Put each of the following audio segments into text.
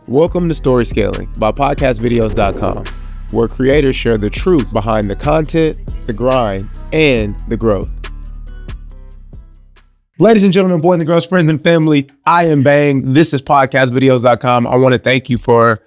Welcome to Storyscaling by podcastvideos.com, where creators share the truth behind the content, the grind, and the growth. Ladies and gentlemen, boys and girls, friends and family, I am Bang. This is podcastvideos.com. I want to thank you for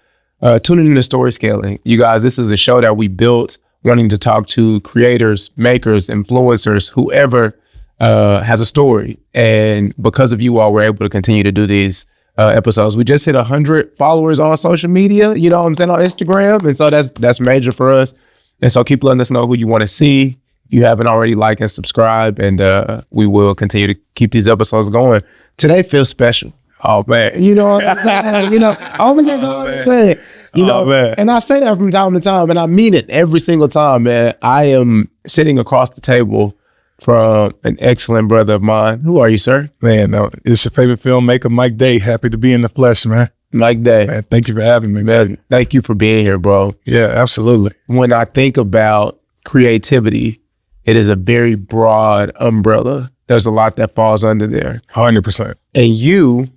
tuning in to Storyscaling. You guys, this is a show that we built wanting to talk to creators, makers, influencers, whoever has a story. And because of you all, we're able to continue to do these episodes. We just hit 100 followers on social media, you know what I'm saying, on Instagram. And so that's major for us. And so keep letting us know who you want to see. If you haven't already, like and subscribe, and we will continue to keep these episodes going. Today feels special. Oh man. You know what I'm saying? You know, I only got to say it. You know, man. And I say that from time to time, and I mean it every single time, man. I am sitting across the table from an excellent brother of mine. Who are you, sir? Man, it's your favorite filmmaker, Mike Day. Happy to be in the flesh, man. Mike Day. Man, thank you for having me, man. Thank you for being here, bro. Yeah, absolutely. When I think about creativity, it is a very broad umbrella. There's a lot that falls under there. 100%. And you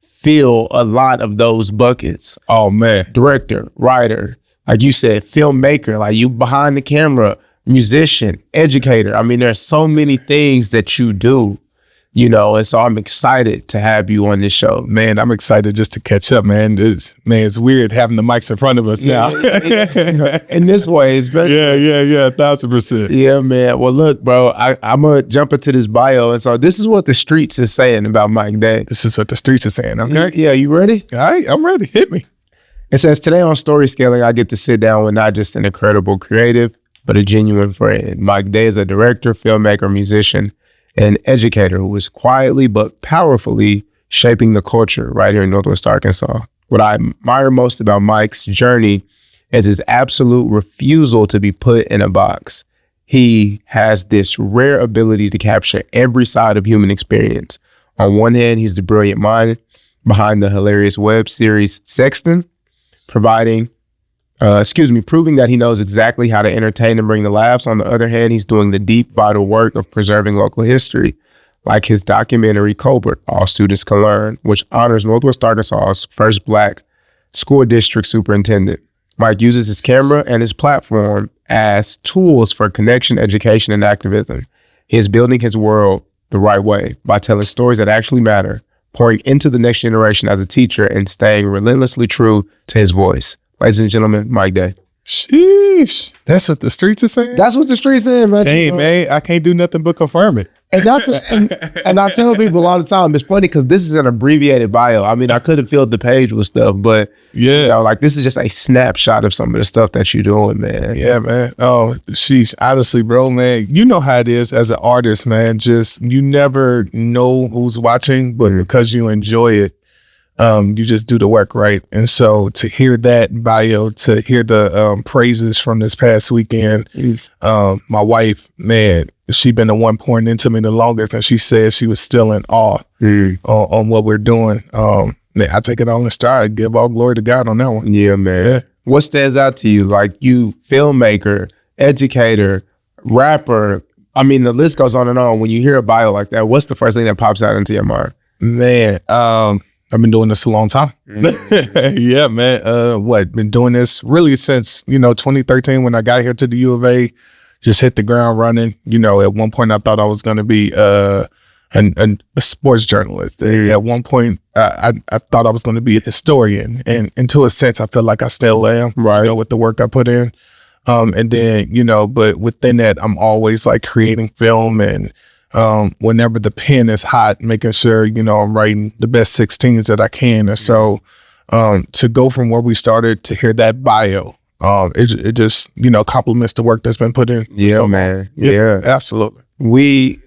fill a lot of those buckets. Oh, man. Director, writer, like you said, filmmaker, like you behind the camera, musician, educator. I mean, there's so many things that you do, you know, and so I'm excited to have you on this show. Man, I'm excited just to catch up, man. It's weird having the mics in front of us now. In this way, especially. Yeah, 1,000%. Yeah, man. Well, look, bro, I'm going to jump into this bio. And so this is what the streets is saying about Mike Day. This is what the streets are saying, okay? Yeah, you ready? All right, I'm ready. Hit me. It says, today on Storyscaling, I get to sit down with not just an incredible creative, but a genuine friend. Mike Day is a director, filmmaker, musician, and educator who is quietly but powerfully shaping the culture right here in Northwest Arkansas. What I admire most about Mike's journey is his absolute refusal to be put in a box. He has this rare ability to capture every side of human experience. On one hand, he's the brilliant mind behind the hilarious web series Sextance, proving that he knows exactly how to entertain and bring the laughs. On the other hand, he's doing the deep, vital work of preserving local history, like his documentary, Cobert, All Students Can Learn, which honors Northwest Arkansas's first Black school district superintendent. Mike uses his camera and his platform as tools for connection, education, and activism. He is building his world the right way by telling stories that actually matter, pouring into the next generation as a teacher, and staying relentlessly true to his voice. Ladies and gentlemen, Mike Day. Sheesh. That's what the streets are saying? That's what the streets saying, man. Hey, man, I can't do nothing but confirm it. And and I tell people all the time, it's funny because this is an abbreviated bio. I mean, I could have filled the page with stuff, but yeah, you know, like this is just a snapshot of some of the stuff that you're doing, man. Yeah, man. Oh, sheesh. Honestly, bro, man, you know how it is as an artist, man. Just, you never know who's watching, but because you enjoy it, you just do the work, right? And so to hear that bio, to hear the praises from this past weekend, my wife, man, she been the one pouring into me the longest, and she said she was still in awe on what we're doing. Man, I take it all in stride. Give all glory to God on that one. Yeah, man. Yeah. What stands out to you? Like you, filmmaker, educator, rapper. I mean, the list goes on and on. When you hear a bio like that, what's the first thing that pops out into your mind? Man, I've been doing this a long time. Yeah, man. Been doing this really since, 2013 when I got here to the U of A, just hit the ground running. You know, at one point I thought I was going to be a sports journalist. At one point I thought I was going to be a historian. And to a sense, I feel like I still am, right, with the work I put in. And then, but within that, I'm always like creating film and whenever the pen is hot, making sure, I'm writing the best 16s that I can. And so to go from where we started to hear that bio, it just, complements the work that's been put in. Yeah, so, man. Yeah, absolutely. We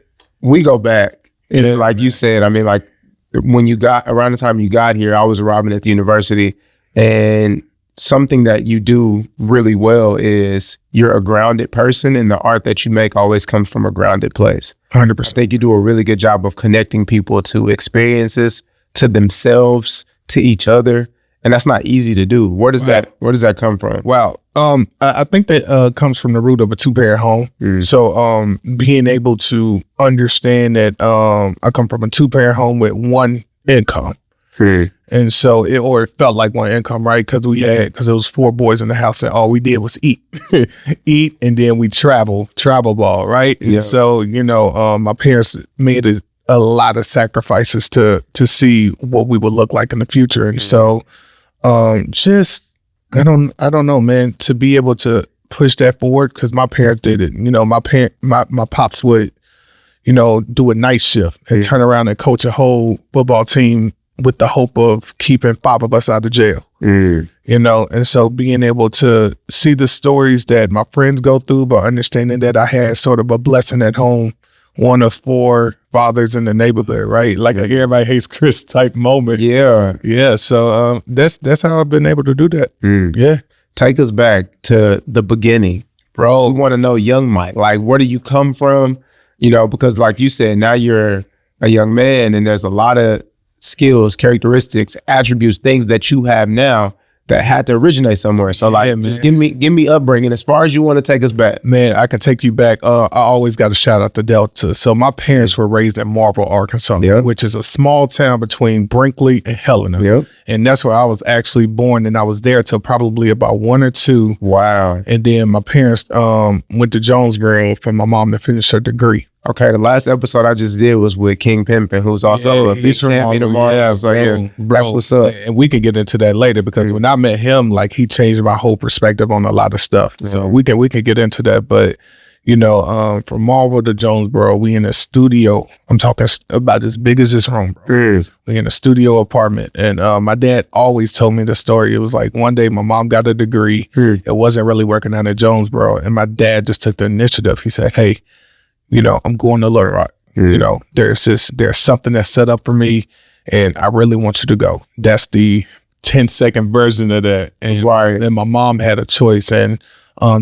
go back. And like you said, I mean, like when around the time you got here, I was arriving at the university, and something that you do really well is you're a grounded person, and the art that you make always comes from a grounded place. 100%. I think you do a really good job of connecting people to experiences, to themselves, to each other. And that's not easy to do. Where does that come from? Wow. I think that comes from the root of a two-parent home. So being able to understand that I come from a two-parent home with one income. And so it felt like one income, right? Because it was 4 boys in the house, and all we did was eat, and then we travel ball, right? Yeah. And so, my parents made a lot of sacrifices to see what we would look like in the future. And so, just, I don't know, man, to be able to push that forward, because my parents did it. My pops would, do a night shift and turn around and coach a whole football team with the hope of keeping 5 of us out of jail. And so being able to see the stories that my friends go through, but understanding that I had sort of a blessing at home, one of 4 fathers in the neighborhood, right? Like a everybody hates Chris type moment. Yeah. So that's how I've been able to do that. Yeah. Take us back to the beginning, bro. We want to know young Mike. Like, where do you come from? Because like you said, now you're a young man, and there's a lot of skills, characteristics, attributes, things that you have now that had to originate somewhere. So just give me upbringing as far as you want to take us back. Man, I can take you back. I always got to shout out to Delta. So my parents were raised in Marvel, Arkansas, which is a small town between Brinkley and Helena. And that's where I was actually born, and I was there till probably about 1 or 2. Wow. And then my parents went to Jonesboro for my mom to finish her degree. Okay, the last episode I just did was with King Pimpin, who's also a big champion of Marvel. So that's what's up. And we can get into that later, because when I met him, like, he changed my whole perspective on a lot of stuff. So we can get into that. But from Marvel to Jonesboro, we in a studio. I'm talking about as big as this room, bro. We in a studio apartment, and my dad always told me the story. It was like one day my mom got a degree. It wasn't really working out at Jonesboro, and my dad just took the initiative. He said, "Hey, I'm going to Little Rock. There's something that's set up for me, and I really want you to go." That's the 10-second version of that. And then my mom had a choice, and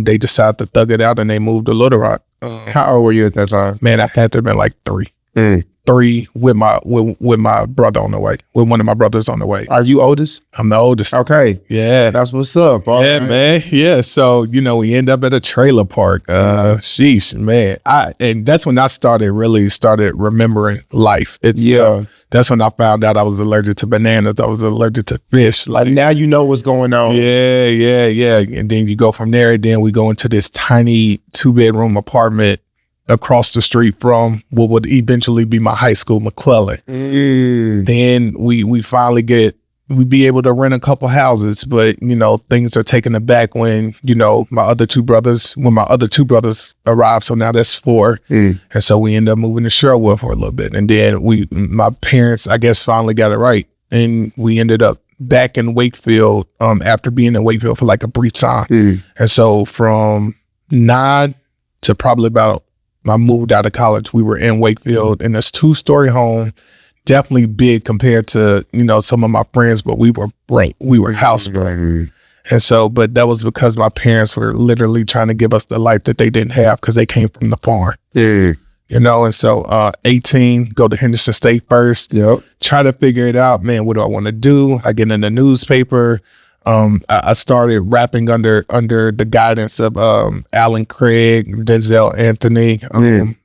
they decided to thug it out, and they moved to Little Rock. How old were you at that time? Man, I had to have been like 3. 3 with my brother on the way, with one of my brothers on the way. Are you oldest? I'm the oldest. Okay. Yeah. That's what's up, bro. Yeah, man. Yeah. So, we end up at a trailer park. Sheesh, man. And that's when I started remembering life. That's when I found out I was allergic to bananas. I was allergic to fish. Like, now you know what's going on. Yeah. And then you go from there, and then we go into this tiny 2-bedroom apartment across the street from what would eventually be my high school, McClellan. Then we finally be able to rent a couple houses, but things are taken aback when my other two brothers arrived. So now that's 4, and so we end up moving to Sherwood for a little bit, and then my parents, I guess, finally got it right, and we ended up back in Wakefield after being in Wakefield for like a brief time. And so from 9 to probably about I moved out of college, we were in Wakefield in this 2-story home, definitely big compared to, some of my friends, but we were broke. We were house broke. And so, but that was because my parents were literally trying to give us the life that they didn't have, because they came from the farm. And so 18, go to Henderson State first. Try to figure it out. Man, what do I want to do? I get in the newspaper. I started rapping under the guidance of Alan Craig, Denzel Anthony,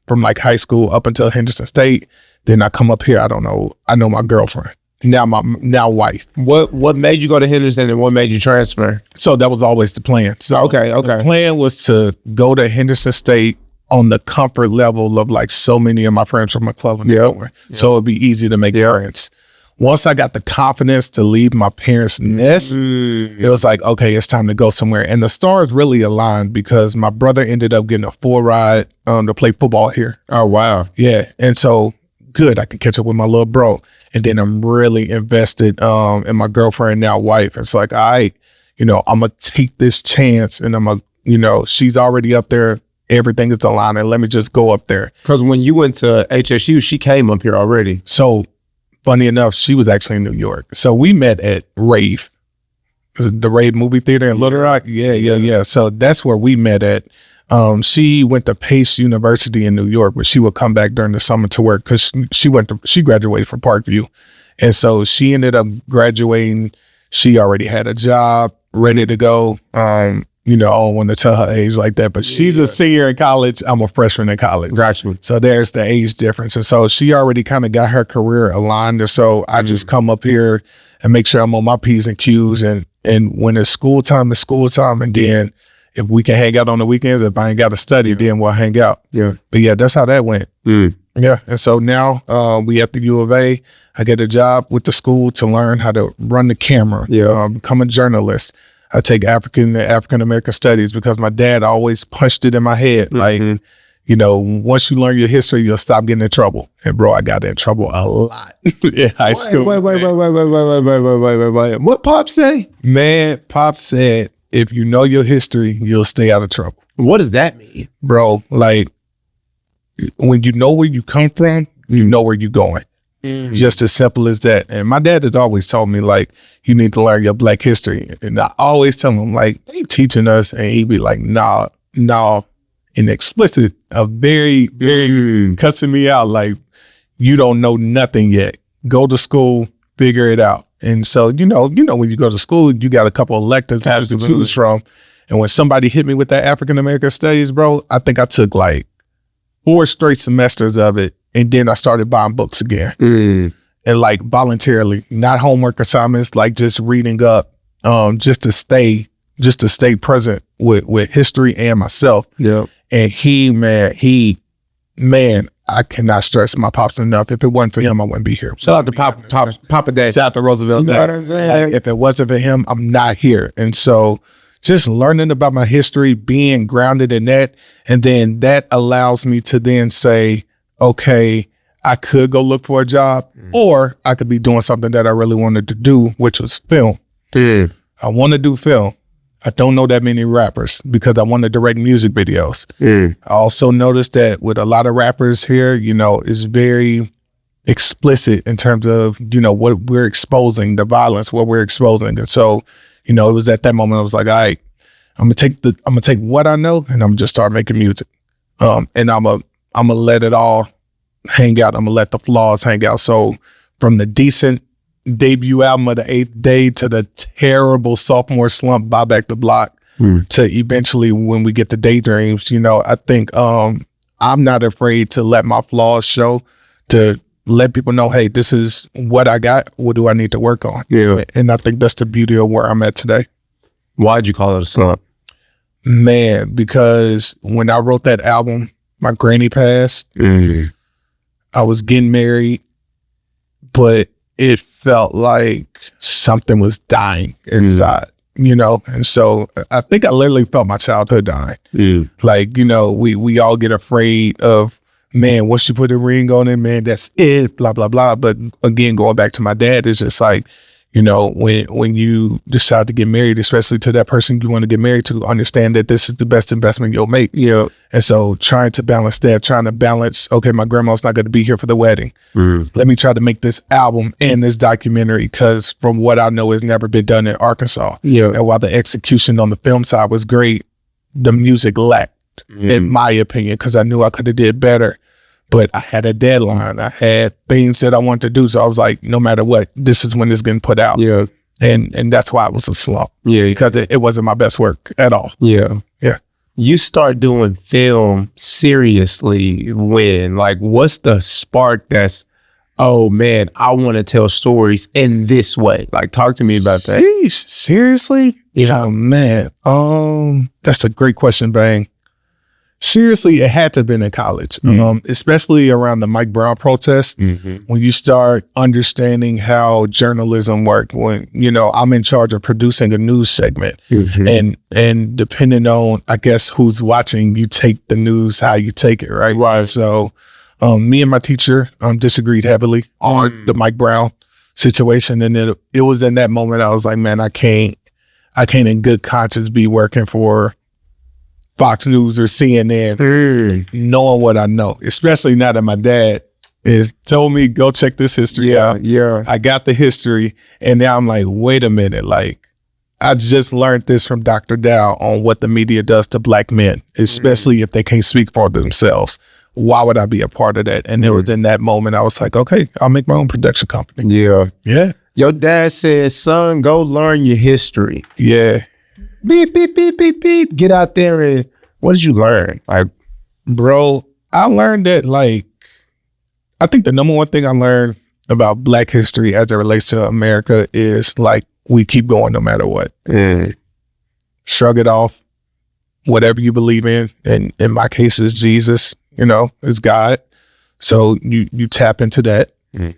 from like high school up until Henderson State. Then I come up here. I know my girlfriend, now wife. What made you go to Henderson, and what made you transfer? So that was always the plan. So okay. The plan was to go to Henderson State on the comfort level of like so many of my friends from McClellan. So it'd be easy to make friends. Once I got the confidence to leave my parents' nest, it was like, okay, it's time to go somewhere. And the stars really aligned, because my brother ended up getting a full ride to play football here. Oh, wow. Yeah. And so, good, I could catch up with my little bro. And then I'm really invested in my girlfriend, now wife. It's like, all right, I'm going to take this chance, and I'm going to, she's already up there. Everything is aligned, and let me just go up there. Because when you went to HSU, she came up here already. So, funny enough, she was actually in New York. So we met at Rave, the Rave movie theater in Little Rock. Yeah. So that's where we met at. She went to Pace University in New York, but she would come back during the summer to work, because she graduated from Parkview. And so she ended up graduating. She already had a job ready to go. you know, I don't want to tell her age like that, but she's a senior in college. I'm a freshman in college. Gotcha. So there's the age difference. And so she already kind of got her career aligned. And so I just come up here and make sure I'm on my P's and Q's. And when it's school time, it's school time. And then if we can hang out on the weekends, if I ain't got to study, then we'll hang out. Yeah. But yeah, that's how that went. Yeah. And so now we at the U of A. I get a job with the school to learn how to run the camera, become a journalist. I take African American studies because my dad always punched it in my head. Like, you know, once you learn your history, you'll stop getting in trouble. And bro, I got in trouble a lot in high school. Wait. What Pop say? Man, Pop said, if you know your history, you'll stay out of trouble. What does that mean? Bro, like, when you know where you come from, you know where you're going. Just as simple as that. And my dad has always told me, like, you need to learn your Black history. And I always tell him, like, they teaching us. And he'd be like, nah. And explicit, a very, very cussing me out. Like, you don't know nothing yet. Go to school, figure it out. And so, you know, when you go to school, you got a couple electives to choose from. And when somebody hit me with that African American studies, bro, I think I took like 4 straight semesters of it. And then I started buying books again. And like voluntarily, not homework assignments, like just reading up, just to stay present with history and myself. Yeah. And man, I cannot stress my pops enough. If it wasn't for him, I wouldn't be here. Shout out to Papa Dad. Shout out to Roosevelt. You know what I'm saying? If it wasn't for him, I'm not here. And so just learning about my history, being grounded in that, and then that allows me to then say, okay, I could go look for a job, or I could be doing something that I really wanted to do, which was film. I want to do film. I don't know that many rappers because I want to direct music videos. I also noticed that with a lot of rappers here, you know, it's very explicit in terms of, you know, what we're exposing, the violence, what we're exposing. And so, you know, it was at that moment I was like, all right, I'm gonna take what I know and I'm gonna just start making music. And I'm gonna let it all hang out. I'm gonna let the flaws hang out. So from the decent debut album of the 8th Day to the terrible sophomore slump, Buy Back the Block, to eventually when we get to Daydreams, you know, I think I'm not afraid to let my flaws show, to let people know, hey, this is what I got. What do I need to work on? Yeah. And I think that's the beauty of where I'm at today. Why'd you call it a slump? Man, because when I wrote that album, my granny passed. I was getting married, but it felt like something was dying inside, you know? And so I think I literally felt my childhood dying. Like, you know, we all get afraid of, man, once you put a ring on it, man, that's it, blah, blah, blah. But again, going back to my dad, it's just like, you know, when you decide to get married, especially to that person you want to get married to, understand that this is the best investment you'll make. Yeah. And so trying to balance, okay, my grandma's not going to be here for the wedding. Let me try to make this album and this documentary, because from what I know, it's never been done in Arkansas. Yeah. And while the execution on the film side was great, the music lacked, in my opinion, because I knew I could have did better. But I had a deadline. I had things that I wanted to do. So I was like, no matter what, this is when it's getting put out. Yeah. And that's why it was a slump. Yeah. Because it wasn't my best work at all. Yeah. Yeah. You start doing film seriously when? Like, what's the spark that's, oh man, I want to tell stories in this way? Like, talk to me about that. Hey, seriously? Yeah. Oh man. That's a great question, Bang. Seriously, it had to have been in college, especially around the Mike Brown protest, when you start understanding how journalism works. When, you know, I'm in charge of producing a news segment, and depending on, I guess, who's watching, you take the news how you take it, right? Right. So me and my teacher disagreed heavily on the Mike Brown situation, and it was in that moment I was like, man, I can't in good conscience be working for Fox News or CNN, knowing what I know, especially now that my dad is told me, go check this history out. Yeah. I got the history. And now I'm like, wait a minute. Like, I just learned this from Dr. Dow on what the media does to Black men, especially if they can't speak for themselves. Why would I be a part of that? And it was in that moment I was like, okay, I'll make my own production company. Yeah. Yeah. Your dad said, son, go learn your history. Yeah. beep, beep, beep, beep, beep. Get out there and what did you learn? Like, bro, I learned that, like, I think the number one thing I learned about Black history as it relates to America is, like, we keep going no matter what. Shrug it off. Whatever you believe in, and in my case is Jesus, is God. So you tap into that,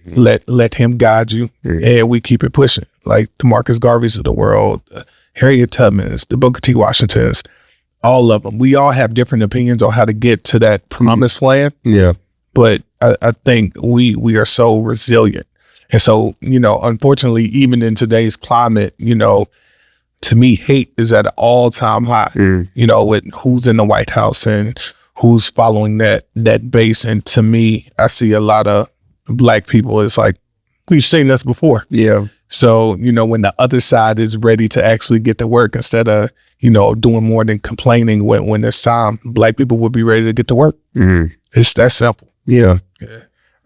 let him guide you, and we keep it pushing. Like the Marcus Garveys of the world, Harriet Tubmans, the Booker T. Washingtons, all of them. We all have different opinions on how to get to that promised land. Yeah. But I think we are so resilient. And so, unfortunately, even in today's climate, to me, hate is at an all-time high, with who's in the White House and who's following that base. And to me, I see a lot of Black people, it's like, we've seen this before. Yeah. So, when the other side is ready to actually get to work instead of, doing more than complaining when it's time, Black people will be ready to get to work. It's that simple. Yeah.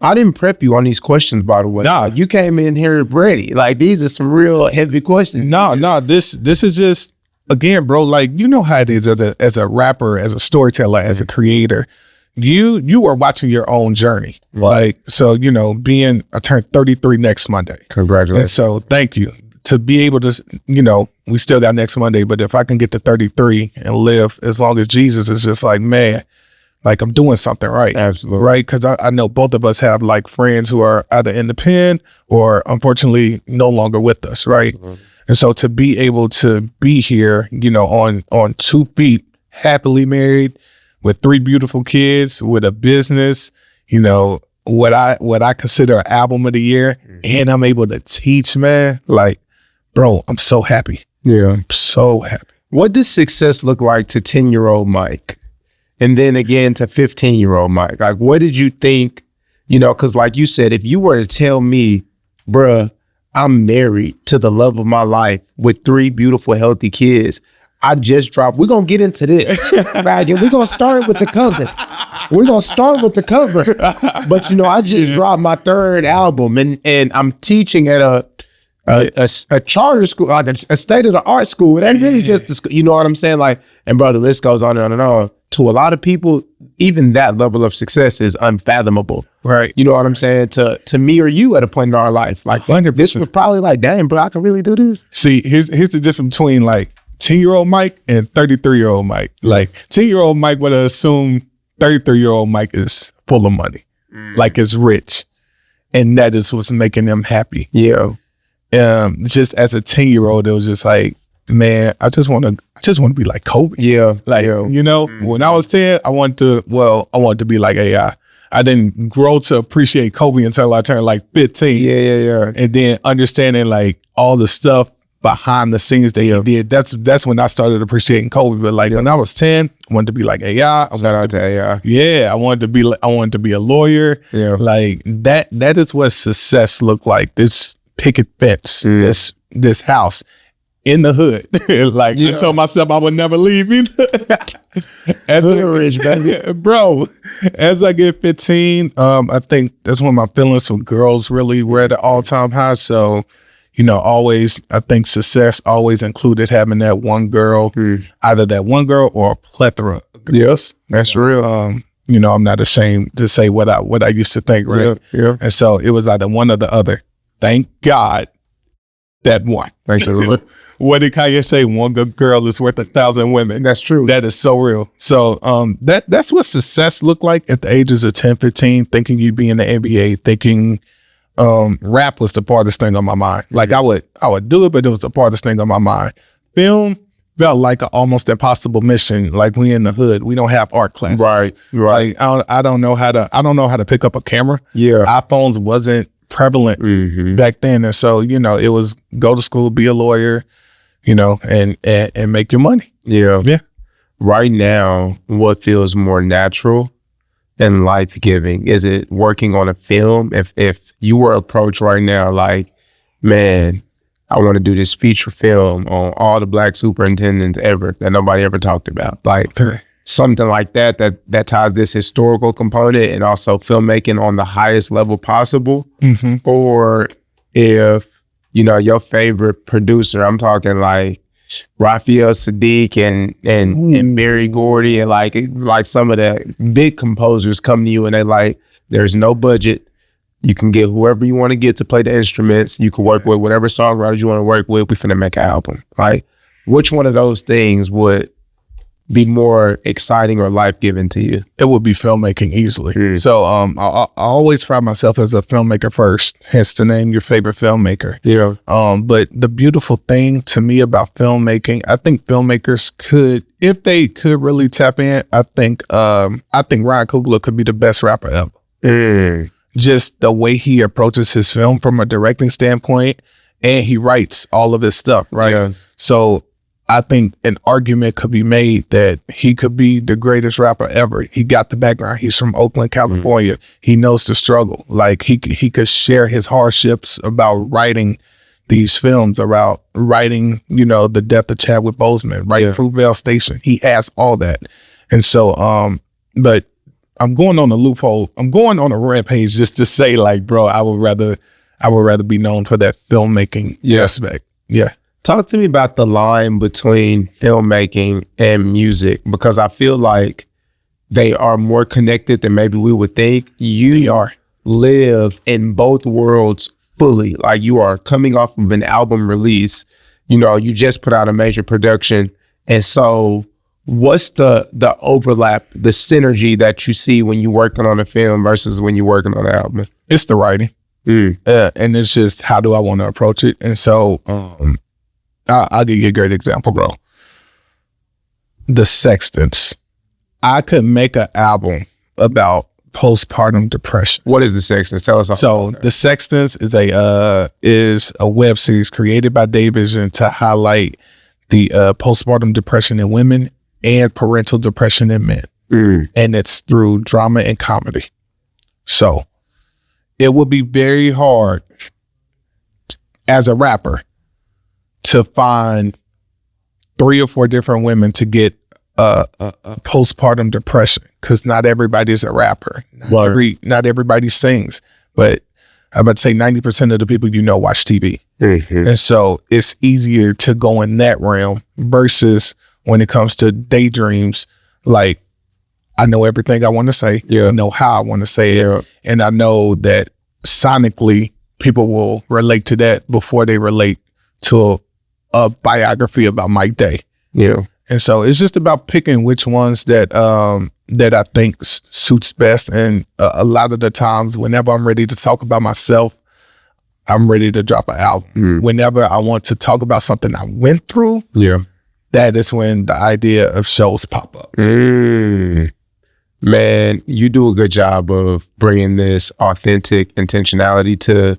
I didn't prep you on these questions, by the way. Nah. You came in here ready. Like, these are some real heavy questions. No, this is just, again, bro, like, you know how it is as a rapper, as a storyteller, as a creator. You are watching your own journey. Like, so, I turn 33 next Monday. Congratulations. And so thank you. To be able to, we still got next Monday, but if I can get to 33 and live as long as Jesus, it's just like, man, like I'm doing something right. Absolutely. Right. Because I know both of us have like friends who are either in the pen or unfortunately no longer with us. Right. And so to be able to be here, on 2 feet, happily married with 3 beautiful kids, with a business, what I consider an album of the year, and I'm able to teach, man, like, bro, I'm so happy. Yeah. I'm so happy. What does success look like to 10-year-old Mike? And then again to 15-year-old Mike? Like, what did you think, because like you said, if you were to tell me, bruh, I'm married to the love of my life with 3 beautiful, healthy kids, I just dropped, we're going to get into this, right? And we're going to start with the cover. But, I just dropped my 3rd album and I'm teaching at a charter school, like a state-of-the-art school. That really just the school, you know what I'm saying? Like, and brother, the list goes on and on and on. To a lot of people, even that level of success is unfathomable. Right. You know what I'm saying? To me or you at a point in our life. Like, 100%. This was probably like, damn, bro, I can really do this. See, here's the difference between like 10-year-old Mike and 33-year-old Mike. Like 10-year-old Mike would assume 33-year-old Mike is full of money, like is rich. And that is what's making them happy. Yeah. Just as a 10-year-old, it was just like, man, I just want to be like Kobe. Yeah. Like, when I was 10, I wanted to be like AI. I didn't grow to appreciate Kobe until I turned like 15. Yeah. And then understanding like all the stuff behind the scenes they did. That's when I started appreciating Kobe. But like when I was 10, I wanted to be like AI. Shout out to AI. Yeah, I wanted to be a lawyer. Yeah. Like that is what success looked like. This picket fence, this house in the hood. Like I told myself I would never leave either. As rich, baby. Bro, as I get 15, I think that's when my feelings for girls really were at an all-time high. So, always, I think success always included having that one girl, either that one girl or a plethora of girls. Yes, that's real. I'm not ashamed to say what I used to think, right? Yeah. And so it was either one or the other. Thank God that one. Thanks, everyone. What did Kanye say? One good girl is worth 1,000 women. That's true. That is so real. So that's what success looked like at the ages of 10, 15, thinking you'd be in the NBA, thinking rap was the farthest thing on my mind. Like I would do it, but it was the farthest thing on my mind. Film felt like an almost impossible mission. Like we in the hood, we don't have art classes. Right. Like I don't know how to pick up a camera. Yeah. iPhones wasn't prevalent back then. And so, it was go to school, be a lawyer, and make your money. Yeah. Yeah. Right now, what feels more natural and life-giving? Is it working on a film? If you were approached right now, like, man, I want to do this feature film on all the Black superintendents ever that nobody ever talked about. Like something like that ties this historical component and also filmmaking on the highest level possible. Or if, your favorite producer, I'm talking like Raphael Sadiq and Barry Gordy and like some of the big composers come to you and they like, there's no budget. You can get whoever you want to get to play the instruments. You can work with whatever songwriters you want to work with. We finna make an album. Like, which one of those things would be more exciting or life-giving to you? It would be filmmaking easily. So I always pride myself as a filmmaker first, hence the name Your Favorite Filmmaker. Yeah. But the beautiful thing to me about filmmaking, I think filmmakers could, if they could really tap in, I think Ryan Coogler could be the best rapper ever. Just the way he approaches his film from a directing standpoint, and he writes all of his stuff, right? Yeah. So I think an argument could be made that he could be the greatest rapper ever. He got the background. He's from Oakland, California. He knows the struggle. Like he could share his hardships about writing these films, about writing, The Death of Chadwick Boseman, writing Fruitvale Station. He has all that. And so, but I'm going on a loophole. I'm going on a rampage just to say, like, bro, I would rather be known for that filmmaking aspect. Yeah. Talk to me about the line between filmmaking and music, because I feel like they are more connected than maybe we would think. You live in both worlds fully. Like, you are coming off of an album release, you just put out a major production. And so what's the overlap, the synergy that you see when you're working on a film versus when you're working on an album? It's the writing. And it's just, how do I want to approach it? And so I'll give you a great example, bro. The Sextance. I could make an album about postpartum depression. What is The Sextance? Tell us all. So The Sextance is a web series created by Daydreams to highlight the postpartum depression in women and parental depression in men. And it's through drama and comedy. So it would be very hard as a rapper to find 3 or 4 different women to get a postpartum depression, because not everybody's a rapper. Not everybody sings, but I'm about to say 90% of the people watch TV. And so it's easier to go in that realm versus when it comes to Daydreams, like, I know everything I want to say. I know how I want to say it. And I know that sonically people will relate to that before they relate to a biography about Mike Day. And so it's just about picking which ones that I think suits best. And a lot of the times, whenever I'm ready to talk about myself, I'm ready to drop an album. Whenever I want to talk about something I went through, that is when the idea of shows pop up. Man, you do a good job of bringing this authentic intentionality to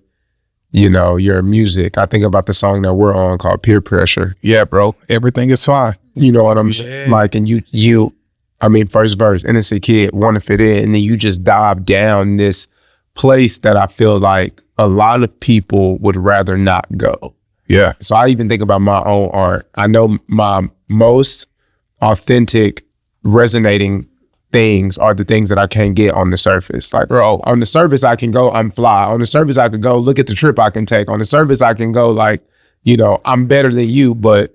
your music. I think about the song that we're on called Peer Pressure. Yeah, bro. Everything is fine. You know what I'm saying? Like, and first verse, innocent kid, want to fit in. And then you just dive down this place that I feel like a lot of people would rather not go. Yeah. So I even think about my own art. I know my most authentic, resonating things are the things that I can't get on the surface. Like, bro, on the surface I can go, I'm fly. On the surface I could go, look at the trip I can take. On the surface I can go, like, I'm better than you. But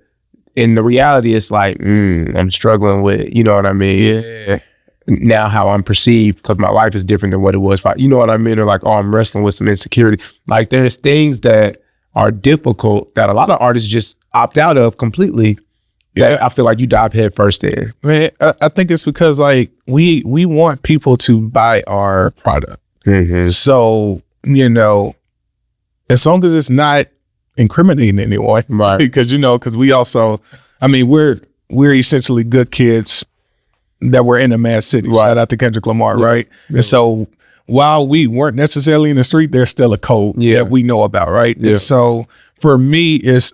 in the reality, it's like, I'm struggling with, you know what I mean? Yeah. Now how I'm perceived, because my life is different than what it was. You know what I mean? Or like, I'm wrestling with some insecurity. Like, there's things that are difficult that a lot of artists just opt out of completely. That I feel like you dive head first in. Man, I think it's because, like, we want people to buy our product. So, as long as it's not incriminating anyone, right? Because we also, we're essentially good kids that were in a mad city. Right. Shout out to Kendrick Lamar, right? And so while we weren't necessarily in the street, there's still a code that we know about, right? And so for me, it's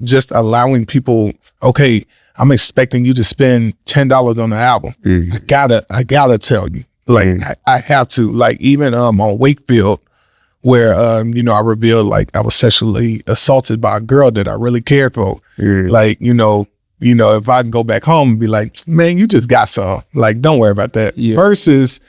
just allowing people, okay, I'm expecting you to spend $10 on the album. I gotta tell you, like, I have to, like, even on Wakefield, where I revealed, like, I was sexually assaulted by a girl that I really cared for. Like, if I can go back home and be like, man, you just got some, like, don't worry about that. Versus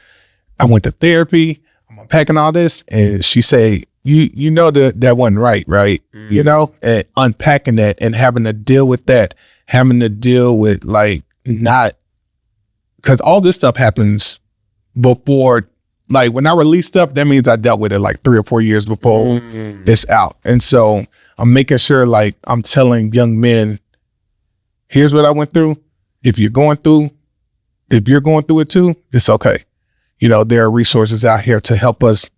I went to therapy, I'm unpacking all this, and she say, you know that wasn't right, you know, and unpacking that and having to deal with that, having to deal with like not, because all this stuff happens before, like when I release stuff, that means I dealt with it like 3 or 4 years before it's out. And so I'm making sure like I'm telling young men, here's what I went through. If you're going through it too, it's okay. You know, there are resources out here to help us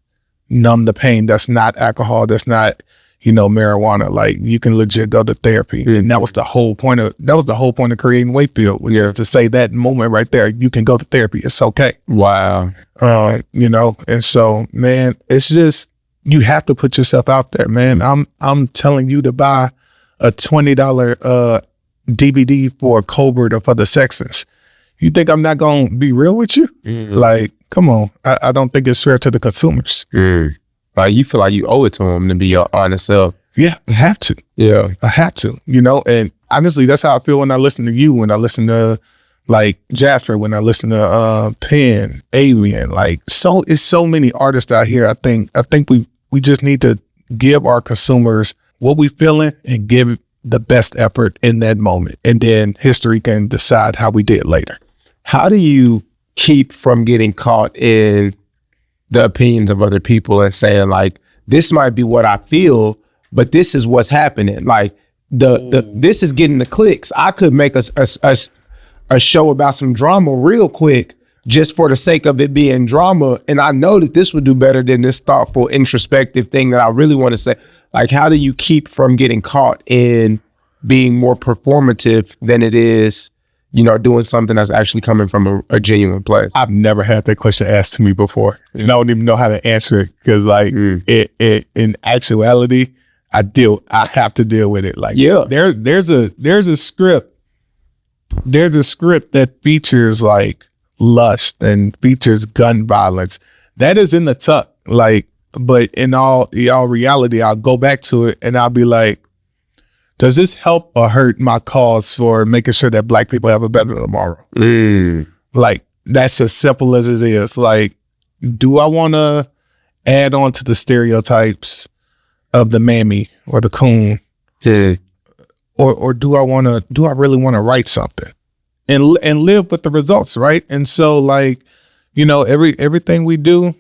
numb the pain. That's not alcohol. That's not, you know, marijuana. Like you can legit go to therapy. And that was the whole point of creating Wakefield, was just to say that moment right there, you can go to therapy. It's okay. Wow. You know, and so, man, it's just, you have to put yourself out there, man. I'm telling you to buy a $20 DVD for Colbert or for the Sextance. You think I'm not going to be real with you? Like, come on. I don't think it's fair to the consumers. Like you feel like you owe it to them to be your honest self. Yeah, I have to. Yeah. I have to, you know, and honestly, that's how I feel when I listen to you, when I listen to like Jasper, when I listen to Penn, Avian, like it's so many artists out here. I think we just need to give our consumers what we feeling and give the best effort in that moment. And then history can decide how we did later. How do you keep from getting caught in the opinions of other people and saying like, this might be what I feel, but this is what's happening. Like this is getting the clicks. I could make a show about some drama real quick just for the sake of it being drama. And I know that this would do better than this thoughtful, introspective thing that I really want to say. Like, how do you keep from getting caught in being more performative than it is, you know, doing something that's actually coming from a genuine place? I've never had that question asked to me before, and I don't even know how to answer it, because like it in actuality, I have to deal with it. Like, yeah, there's a script that features like lust and features gun violence. That is in the tuck. Like, but in all reality, I'll go back to it and I'll be like, does this help or hurt my cause for making sure that Black people have a better tomorrow? Like, that's as simple as it is. Like, do I want to add on to the stereotypes of the mammy or the coon? Or do I really want to write something and live with the results, right? And so, like, you know, everything we do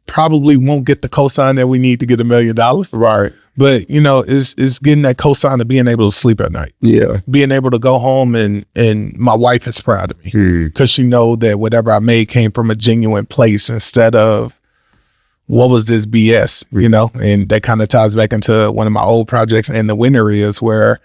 probably won't get the cosign that we need to get $1 million. Right. But, you know, it's getting that cosign of being able to sleep at night. Yeah. Being able to go home and my wife is proud of me because she know that whatever I made came from a genuine place instead of what was this BS, you know? And that kind of ties back into one of my old projects, And the Winner Is, where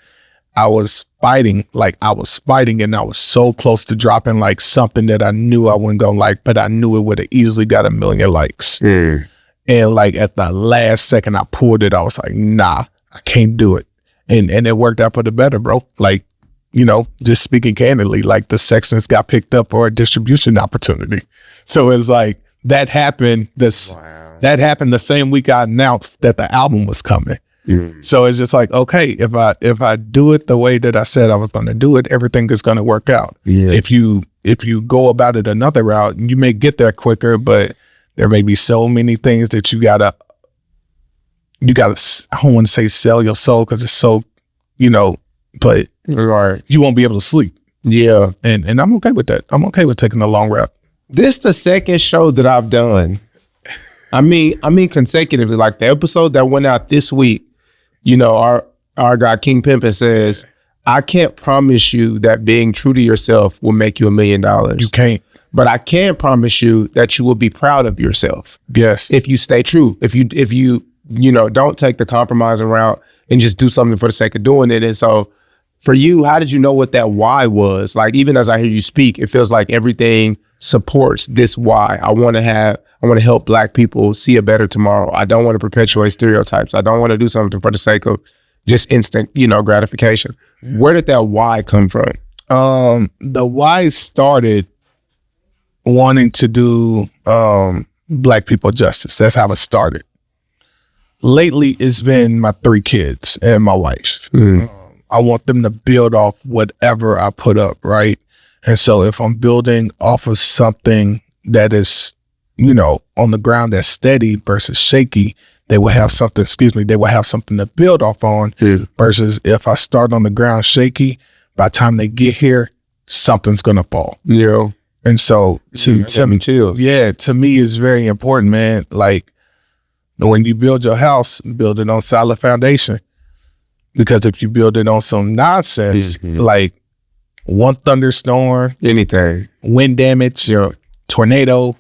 I was fighting and I was so close to dropping like something that I knew I wasn't gonna like, but I knew it would have easily got 1 million likes. And like at the last second I pulled it, I was like, nah, I can't do it. And it worked out for the better, bro. Like, you know, just speaking candidly, like the Sextance got picked up for a distribution opportunity. So it's like that happened the same week I announced that the album was coming. So it's just like, okay, if I do it the way that I said I was going to do it, everything is going to work out. Yeah. If you go about it another route, you may get there quicker, but there may be so many things that you gotta, I don't want to say sell your soul because it's so, you know, but you won't be able to sleep. Yeah. And I'm okay with that. I'm okay with taking the long route. This the second show that I've done. I mean consecutively, like the episode that went out this week, you know, our guy King Pimpin says, I can't promise you that being true to yourself will make you $1 million. You can't. But I can promise you that you will be proud of yourself. Yes. If you stay true. If you know, don't take the compromising route and just do something for the sake of doing it. And so for you, how did you know what that why was? Like, even as I hear you speak, it feels like everything supports this why. I want to help Black people see a better tomorrow. I don't want to perpetuate stereotypes. I don't want to do something for the sake of just instant, you know, gratification. Where did that why come from? The why started wanting to do Black people justice. That's how it started. Lately, it's been my 3 kids and my wife. I want them to build off whatever I put up, right? And so if I'm building off of something that is, you know, on the ground that's steady versus shaky, they will have something, they will have something to build off on versus if I start on the ground shaky, by the time they get here, something's going to fall. Yeah. And so to me, to me it's very important, man. Like when you build your house, build it on solid foundation. Because if you build it on some nonsense, like one thunderstorm, anything, wind damage, tornado,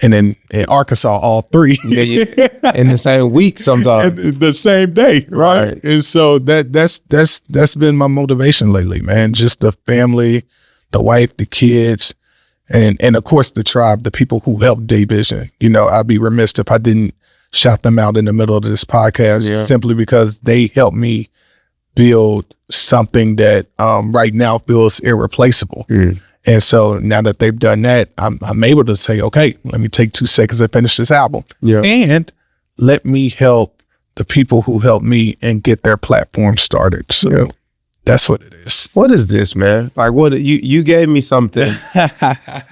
and then in Arkansas, all three in the same week, sometimes the same day, right? And so that's been my motivation lately, man. Just the family, the wife, the kids, and of course the tribe, the people who helped Day Vision. You know, I'd be remiss if I didn't shout them out in the middle of this podcast, simply because they helped me build something that right now feels irreplaceable. And so now that they've done that, I'm able to say, okay, let me take 2 seconds and finish this album. And let me help the people who helped me and get their platform started. So that's what it is. What is this, man? Like what you gave me something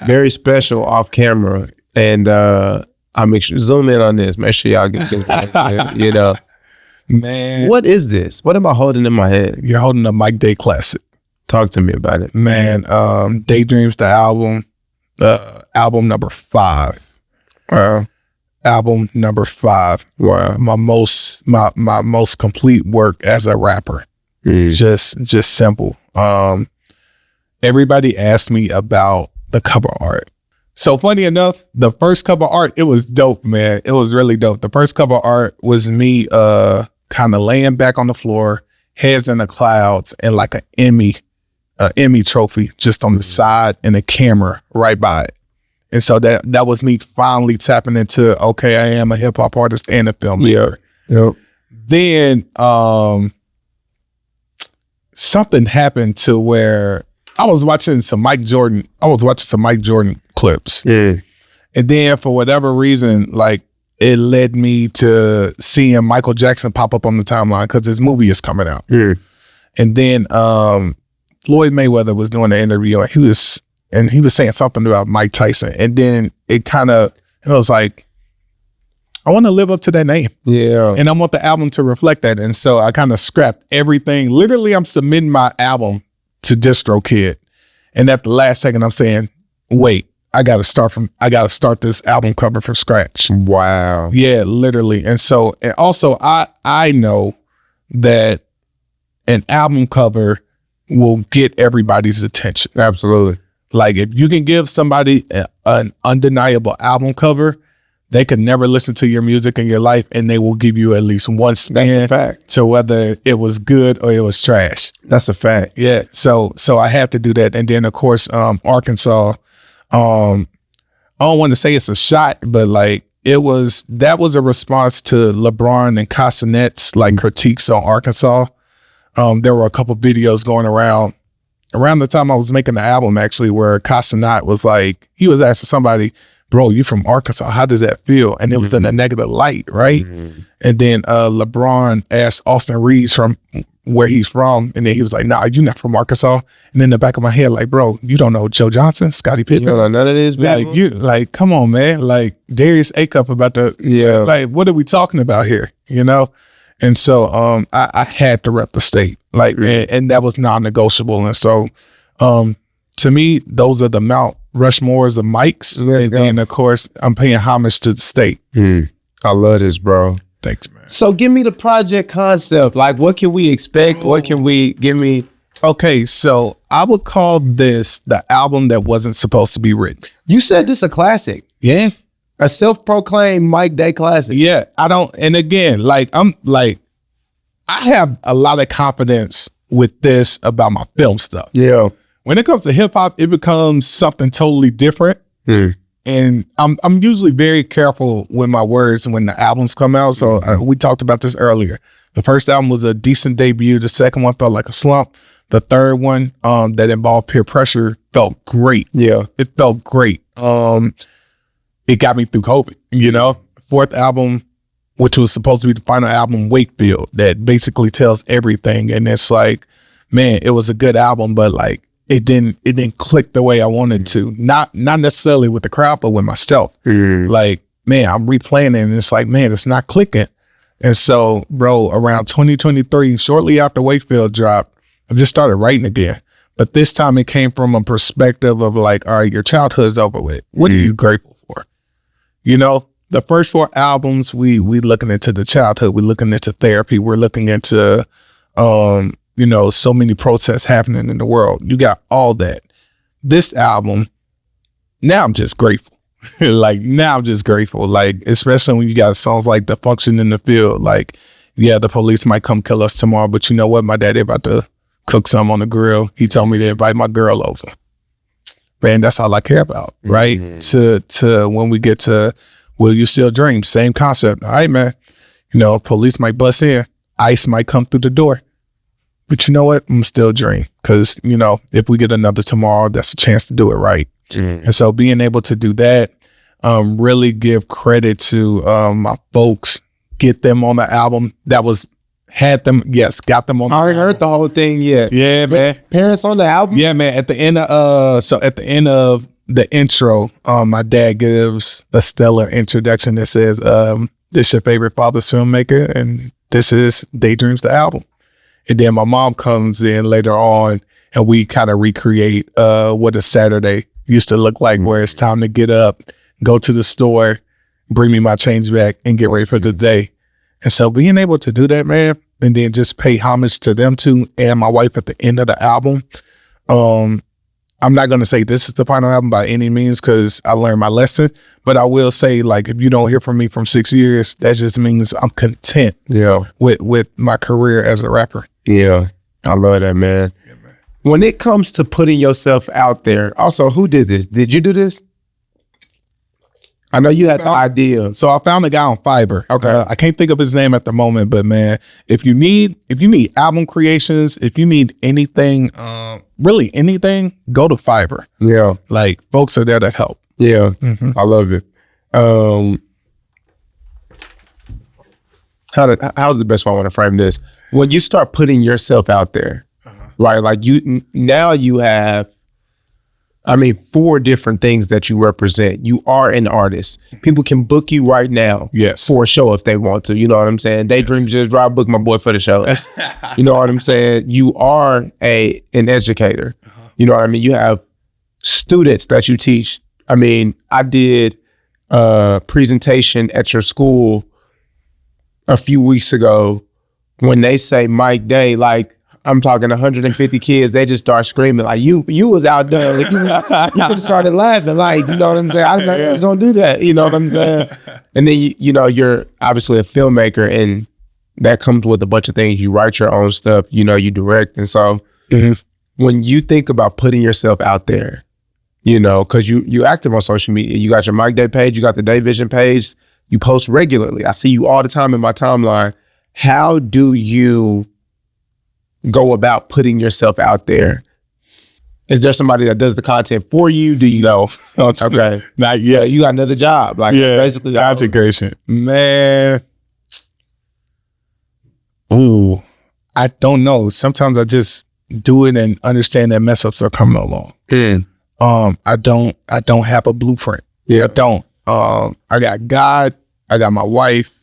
very special off camera. And I'll make sure zoom in on this. Make sure y'all get this, you know. Man. What is this? What am I holding in my head? You're holding a Mike Day classic. Talk to me about it. Man, Daydreams, the album number 5. Wow. Album number 5. Wow. My most complete work as a rapper. Just simple. Everybody asked me about the cover art. So funny enough, the first cover art, it was dope, man. It was really dope. The first cover art was me kind of laying back on the floor, heads in the clouds, and like an Emmy trophy just on the side and a camera right by it. And so that was me finally tapping into, okay, I am a hip hop artist and a filmmaker. Then something happened to where I was watching some Mike Jordan clips. And then for whatever reason, like it led me to seeing Michael Jackson pop up on the timeline because his movie is coming out. And then Floyd Mayweather was doing an interview and he was saying something about Mike Tyson. And then it was like, I want to live up to that name. And I want the album to reflect that. And so I kind of scrapped everything. Literally, I'm submitting my album to DistroKid. And at the last second, I'm saying, wait, I got to start this album cover from scratch. Wow. Yeah, literally. And so, and also I know that an album cover will get everybody's attention. Absolutely. Like if you can give somebody an undeniable album cover, they could never listen to your music in your life and they will give you at least one spin to whether it was good or it was trash. That's a fact. Yeah. So I have to do that. And then of course, Arkansas, I don't want to say it's a shot, but like that was a response to LeBron and Casanet's like critiques on Arkansas. There were a couple videos going around the time I was making the album actually, where Casanet was like, he was asking somebody, bro, you from Arkansas, how does that feel? And it was in a negative light, right? And then LeBron asked Austin Reeves from where he's from, and then he was like, nah, you're not from Arkansas. And in the back of my head, like, bro, you don't know Joe Johnson, Scottie Pippen. You don't know none of this, man. Like, come on, man. Like Darius Acup about like, what are we talking about here? You know? And so I had to rep the state, like, and that was non-negotiable. And so to me, those are the Mount Rushmores of Mike's. And of course, I'm paying homage to the state. I love this, bro. Thank you, man. So give me the project concept. Like, what can we expect? What can we give me? Okay, so I would call this the album that wasn't supposed to be written. You said this a classic. Yeah. A self-proclaimed Mike Day classic. Yeah, and again, like, I have a lot of confidence with this about my film stuff. Yeah. When it comes to hip hop, it becomes something totally different. And I'm usually very careful with my words when the albums come out. So we talked about this earlier. The first album was a decent debut. The second one felt like a slump. The third one that involved peer pressure felt great. Yeah. It felt great. It got me through COVID, you know. Fourth album, which was supposed to be the final album, Wakefield, that basically tells everything. And it's like, man, it was a good album, but like it didn't click the way I wanted to. Not necessarily with the crowd, but with myself. Like, man, I'm replaying it and it's like, man, it's not clicking. And so, bro, around 2023, shortly after Wakefield dropped, I just started writing again. But this time it came from a perspective of like, all right, your childhood's over with. What are you grateful for? You know, the first 4 albums, we looking into the childhood. We're looking into therapy. We're looking into, you know, so many protests happening in the world. You got all that. This album, now I'm just grateful. Like, now I'm just grateful. Like, especially when you got songs like The Function in the Field. Like, yeah, the police might come kill us tomorrow, but you know what? My daddy about to cook some on the grill. He told me to invite my girl over. Man, that's all I care about, right? To when we get to Will You Still Dream? Same concept. All right, man. You know, police might bust in. ICE might come through the door. But you know what? I'm still dream. Because, you know, if we get another tomorrow, that's a chance to do it right. And so being able to do that, really give credit to my folks, get them on the album. That was got them on the album. I already heard the whole thing yet. Yeah, man. Parents on the album? Yeah, man. At the end of the intro, my dad gives a stellar introduction that says, this your favorite father's filmmaker, and this is Daydreams, the album. And then my mom comes in later on, and we kind of recreate what a Saturday used to look like, where it's time to get up, go to the store, bring me my change back, and get ready for the day. And so being able to do that, man, and then just pay homage to them too, and my wife at the end of the album. I'm not going to say this is the final album by any means, because I learned my lesson, but I will say, like, if you don't hear from me from 6 years, that just means I'm content with my career as a rapper. Yeah, I love that, man. Yeah, man. When it comes to putting yourself out there, also, who did this? Did you do this? I know you had the idea. So I found a guy on Fiverr. Okay. I can't think of his name at the moment, but man, if you need album creations, if you need anything, really anything, go to Fiverr. Yeah. Like, folks are there to help. Yeah. I love it. How's the best way I want to frame this? When you start putting yourself out there, right? Like, now you have, 4 different things that you represent. You are an artist. People can book you right now for a show if they want to. You know what I'm saying? Daydreams just drive book my boy for the show. You know what I'm saying? You are an educator. You know what I mean? You have students that you teach. I did a presentation at your school a few weeks ago. When they say Mike Day, like, I'm talking 150 kids, they just start screaming, like, you was out there. Like, you just started laughing, like, you know what I'm saying? I didn't know you was gonna do that, you know what I'm saying? And then, you know, you're obviously a filmmaker, and that comes with a bunch of things. You write your own stuff, you know, you direct. And so when you think about putting yourself out there, you know, because you active on social media, you got your Mike Day page, you got the Day Vision page, you post regularly. I see you all the time in my timeline. How do you go about putting yourself out there? Is there somebody that does the content for you? Do you know? Okay. Not yet. So you got another job. Like, basically. Content creation. Man. Ooh. I don't know. Sometimes I just do it and understand that mess ups are coming along. I don't have a blueprint. I don't. I got God. I got my wife.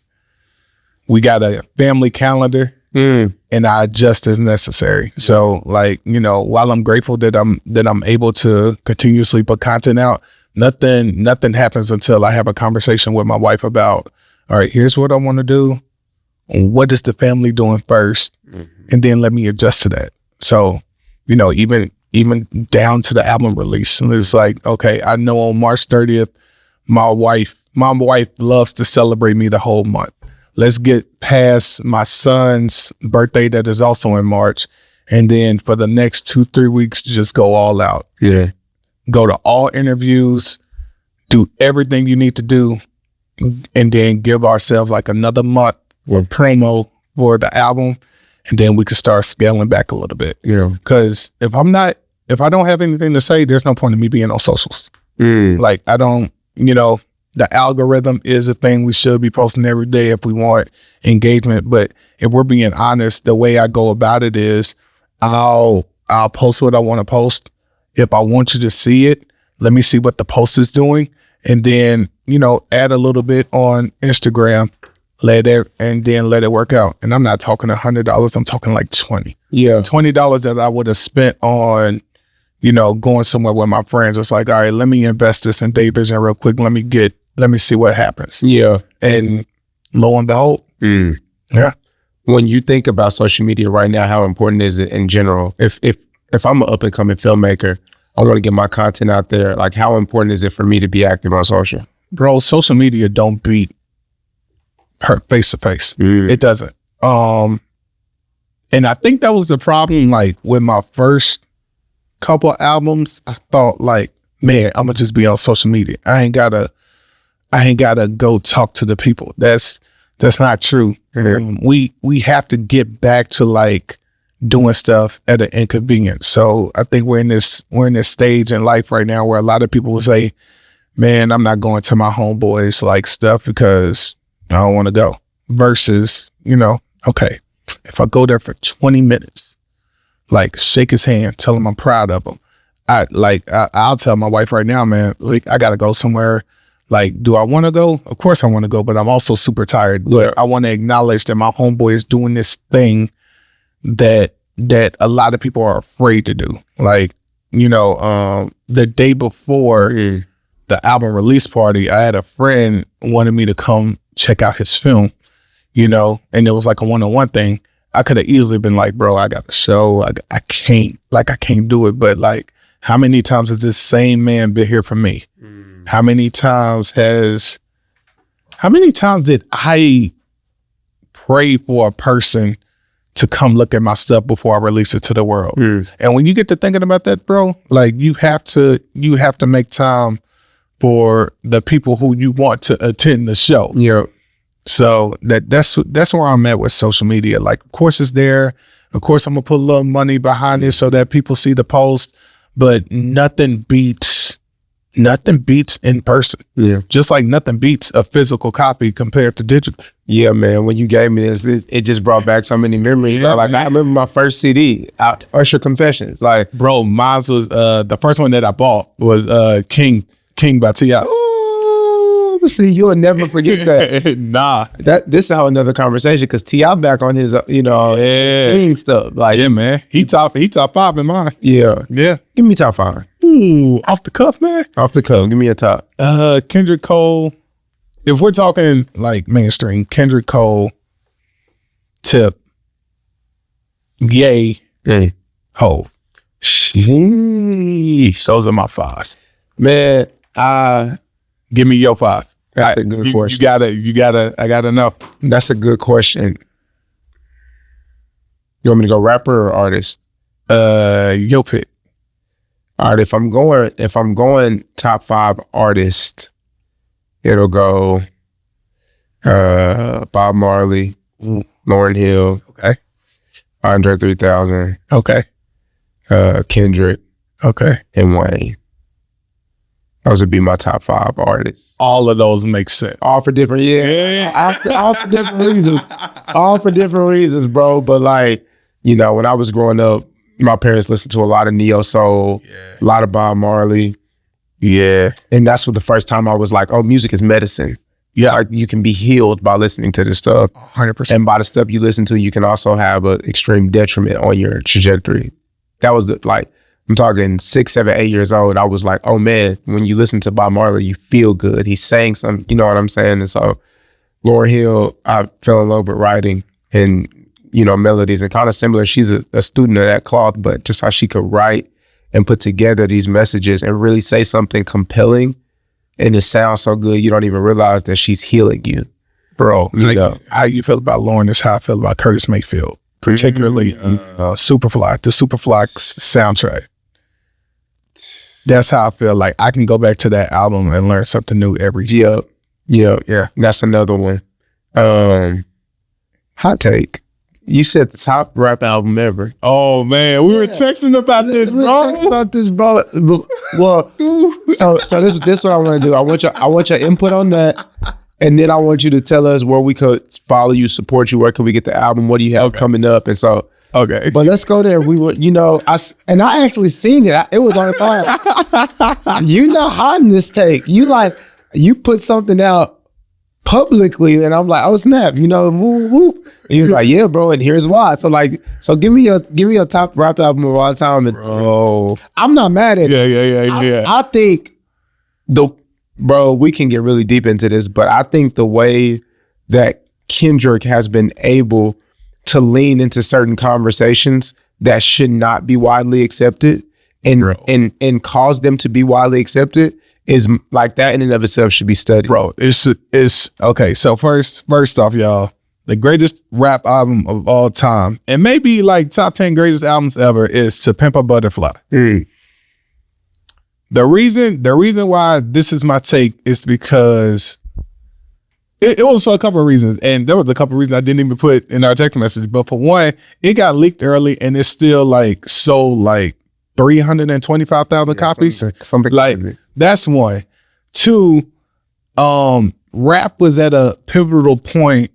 We got a family calendar. And I adjust as necessary. So, like, you know, while I'm grateful that I'm able to continuously put content out, nothing happens until I have a conversation with my wife about, all right, here's what I want to do. What is the family doing first? And then let me adjust to that. So, you know, even down to the album release, and it's like, okay, I know on March 30th, my wife loves to celebrate me the whole month. Let's get past my son's birthday that is also in March. And then for the next 2-3 weeks, just go all out. Yeah. Go to all interviews, do everything you need to do, and then give ourselves like another month with promo for the album. And then we can start scaling back a little bit. Yeah. Because if I don't have anything to say, there's no point in me being on socials. Like, I don't, you know, the algorithm is a thing. We should be posting every day if we want engagement. But if we're being honest, the way I go about it is I'll post what I want to post. If I want you to see it, let me see what the post is doing. And then, you know, add a little bit on Instagram, let it work out. And I'm not talking $100. I'm talking like 20. Yeah. $20 that I would have spent on, you know, going somewhere with my friends. It's like, all right, let me invest this in Daydreams real quick. Let me see what happens. Yeah. And lo and behold, yeah. When you think about social media right now, how important is it in general? If I'm an up and coming filmmaker, I want to get my content out there. Like, how important is it for me to be active on social? Bro, social media don't beat face to face. It doesn't. And I think that was the problem. Like with my first couple albums, I thought like, man, I'm gonna just be on social media. I ain't gotta go talk to the people. That's not true. We have to get back to like doing stuff at an inconvenience. So I think we're in this stage in life right now where a lot of people will say, man, I'm not going to my homeboys like stuff because I don't want to go. Versus, you know, okay, if I go there for 20 minutes, like shake his hand, tell him I'm proud of him. I'll tell my wife right now, man, like I gotta go somewhere. Like, do I want to go? Of course I want to go, but I'm also super tired. But I want to acknowledge that my homeboy is doing this thing that a lot of people are afraid to do. Like, you know, the day before the album release party, I had a friend wanted me to come check out his film, you know, and it was like a one-on-one thing. I could have easily been like, bro, I got a show. I can't do it. But like, how many times has this same man been here for me? How many times did I pray for a person to come look at my stuff before I release it to the world? And when you get to thinking about that, bro, like you have to make time for the people who you want to attend the show. Yeah. So that's where I'm at with social media. Like, of course it's there. Of course I'm gonna put a little money behind it so that people see the post, but nothing beats in person. Yeah. Just like nothing beats a physical copy compared to digital. Yeah, man. When you gave me this, it just brought back so many memories. Yeah, like, man. I remember my first CD, Usher Confessions. Like, bro, mine was the first one that I bought was King by T.I. oh, see, you'll never forget that. Nah, this is how another conversation because T.I. back on his, his King stuff. Like, yeah, man, he top 5 in mine. Yeah. Give me top 5. Ooh, off the cuff, man. Off the cuff, give me a top. Kendrick Cole. If we're talking like mainstream, Kendrick Cole, Tip, Ye, Hove. Sheesh. Those are my 5. Man, give me your 5. That's a good question. I gotta know. That's a good question. You want me to go rapper or artist? Your pick. All right, if I'm going top 5 artist, it'll go Bob Marley, Lauryn Hill, okay, Andre 3000, okay, Kendrick, okay, and Wayne. Those would be my top 5 artists. All of those make sense. All for different, all for different reasons. All for different reasons, bro. But like, you know, when I was growing up, my parents listened to a lot of neo soul, a lot of Bob Marley. Yeah. And that's what the first time I was like, oh, music is medicine. Yeah. Like you can be healed by listening to this stuff. 100%. And by the stuff you listen to, you can also have an extreme detriment on your trajectory. That was I'm talking 6, 7, 8 years old. I was like, oh man, when you listen to Bob Marley, you feel good. He's saying something, you know what I'm saying? And so Lauryn Hill, I fell in love with writing and, you know, melodies and kind of similar. She's a student of that cloth, but just how she could write and put together these messages and really say something compelling. And it sounds so good, you don't even realize that she's healing you. Bro, how you feel about Lauren is how I feel about Curtis Mayfield, particularly Superfly, the Superfly soundtrack. That's how I feel. Like I can go back to that album and learn something new every year. Yeah. That's another one. Hot take. You said the top rap album ever. Oh man, we were texting about this, bro. Well, so this is what I want to do. I want your input on that, and then I want you to tell us where we could follow you, support you. Where can we get the album? What do you have coming up? And so, okay. But let's go there. We were, you know, I actually seen it. It was on fire. You not hiding this take. You put something out publicly, and I'm like, oh snap, you know, woo, woo. And he was like, yeah, bro, and here's why. So like, so give me a top rap album of all time. And Bro. I'm not mad at it. Yeah. I think we can get really deep into this, but I think the way that Kendrick has been able to lean into certain conversations that should not be widely accepted and cause them to be widely accepted is like that in and of itself should be studied. Bro, it's okay. So first off, y'all, the greatest rap album of all time, and maybe like top 10 greatest albums ever, is To Pimp a Butterfly. The reason why this is my take is because it was for a couple of reasons, and there was a couple of reasons I didn't even put in our text message. But for one, it got leaked early, and it's still like sold like 325,000 copies. Something like crazy. That's one. Two, rap was at a pivotal point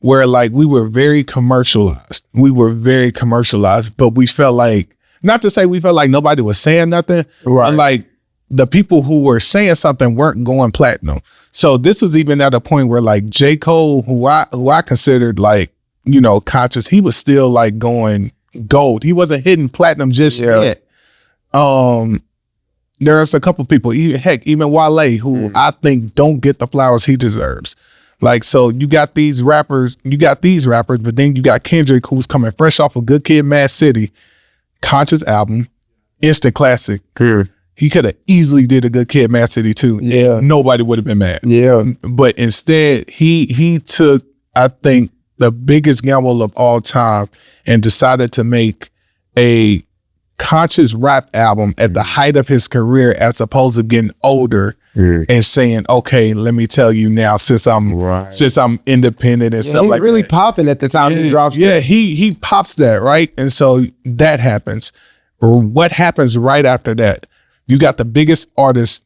where like we were very commercialized. But we felt like, not to say we felt like nobody was saying nothing, Right. but like the people who were saying something weren't going platinum. So this was even at a point where like J. Cole, who I considered like, you know, conscious, he was still like going gold. He wasn't hitting platinum just yet. There's a couple people, even Wale, who I think don't get the flowers he deserves. Like, so you got these rappers, but then you got Kendrick, who's coming fresh off of Good Kid, Mad City, conscious album, instant classic. He could have easily did a Good Kid, Mad City too. Yeah. Nobody would have been mad. Yeah. But instead, he took, I think, the biggest gamble of all time and decided to make a conscious rap album at the height of his career, as opposed to getting older and saying, okay, let me tell you now, since I'm independent and stuff like really that. popping at the time he drops. Yeah, he pops that, right? And so that happens. What happens right after that? You got the biggest artist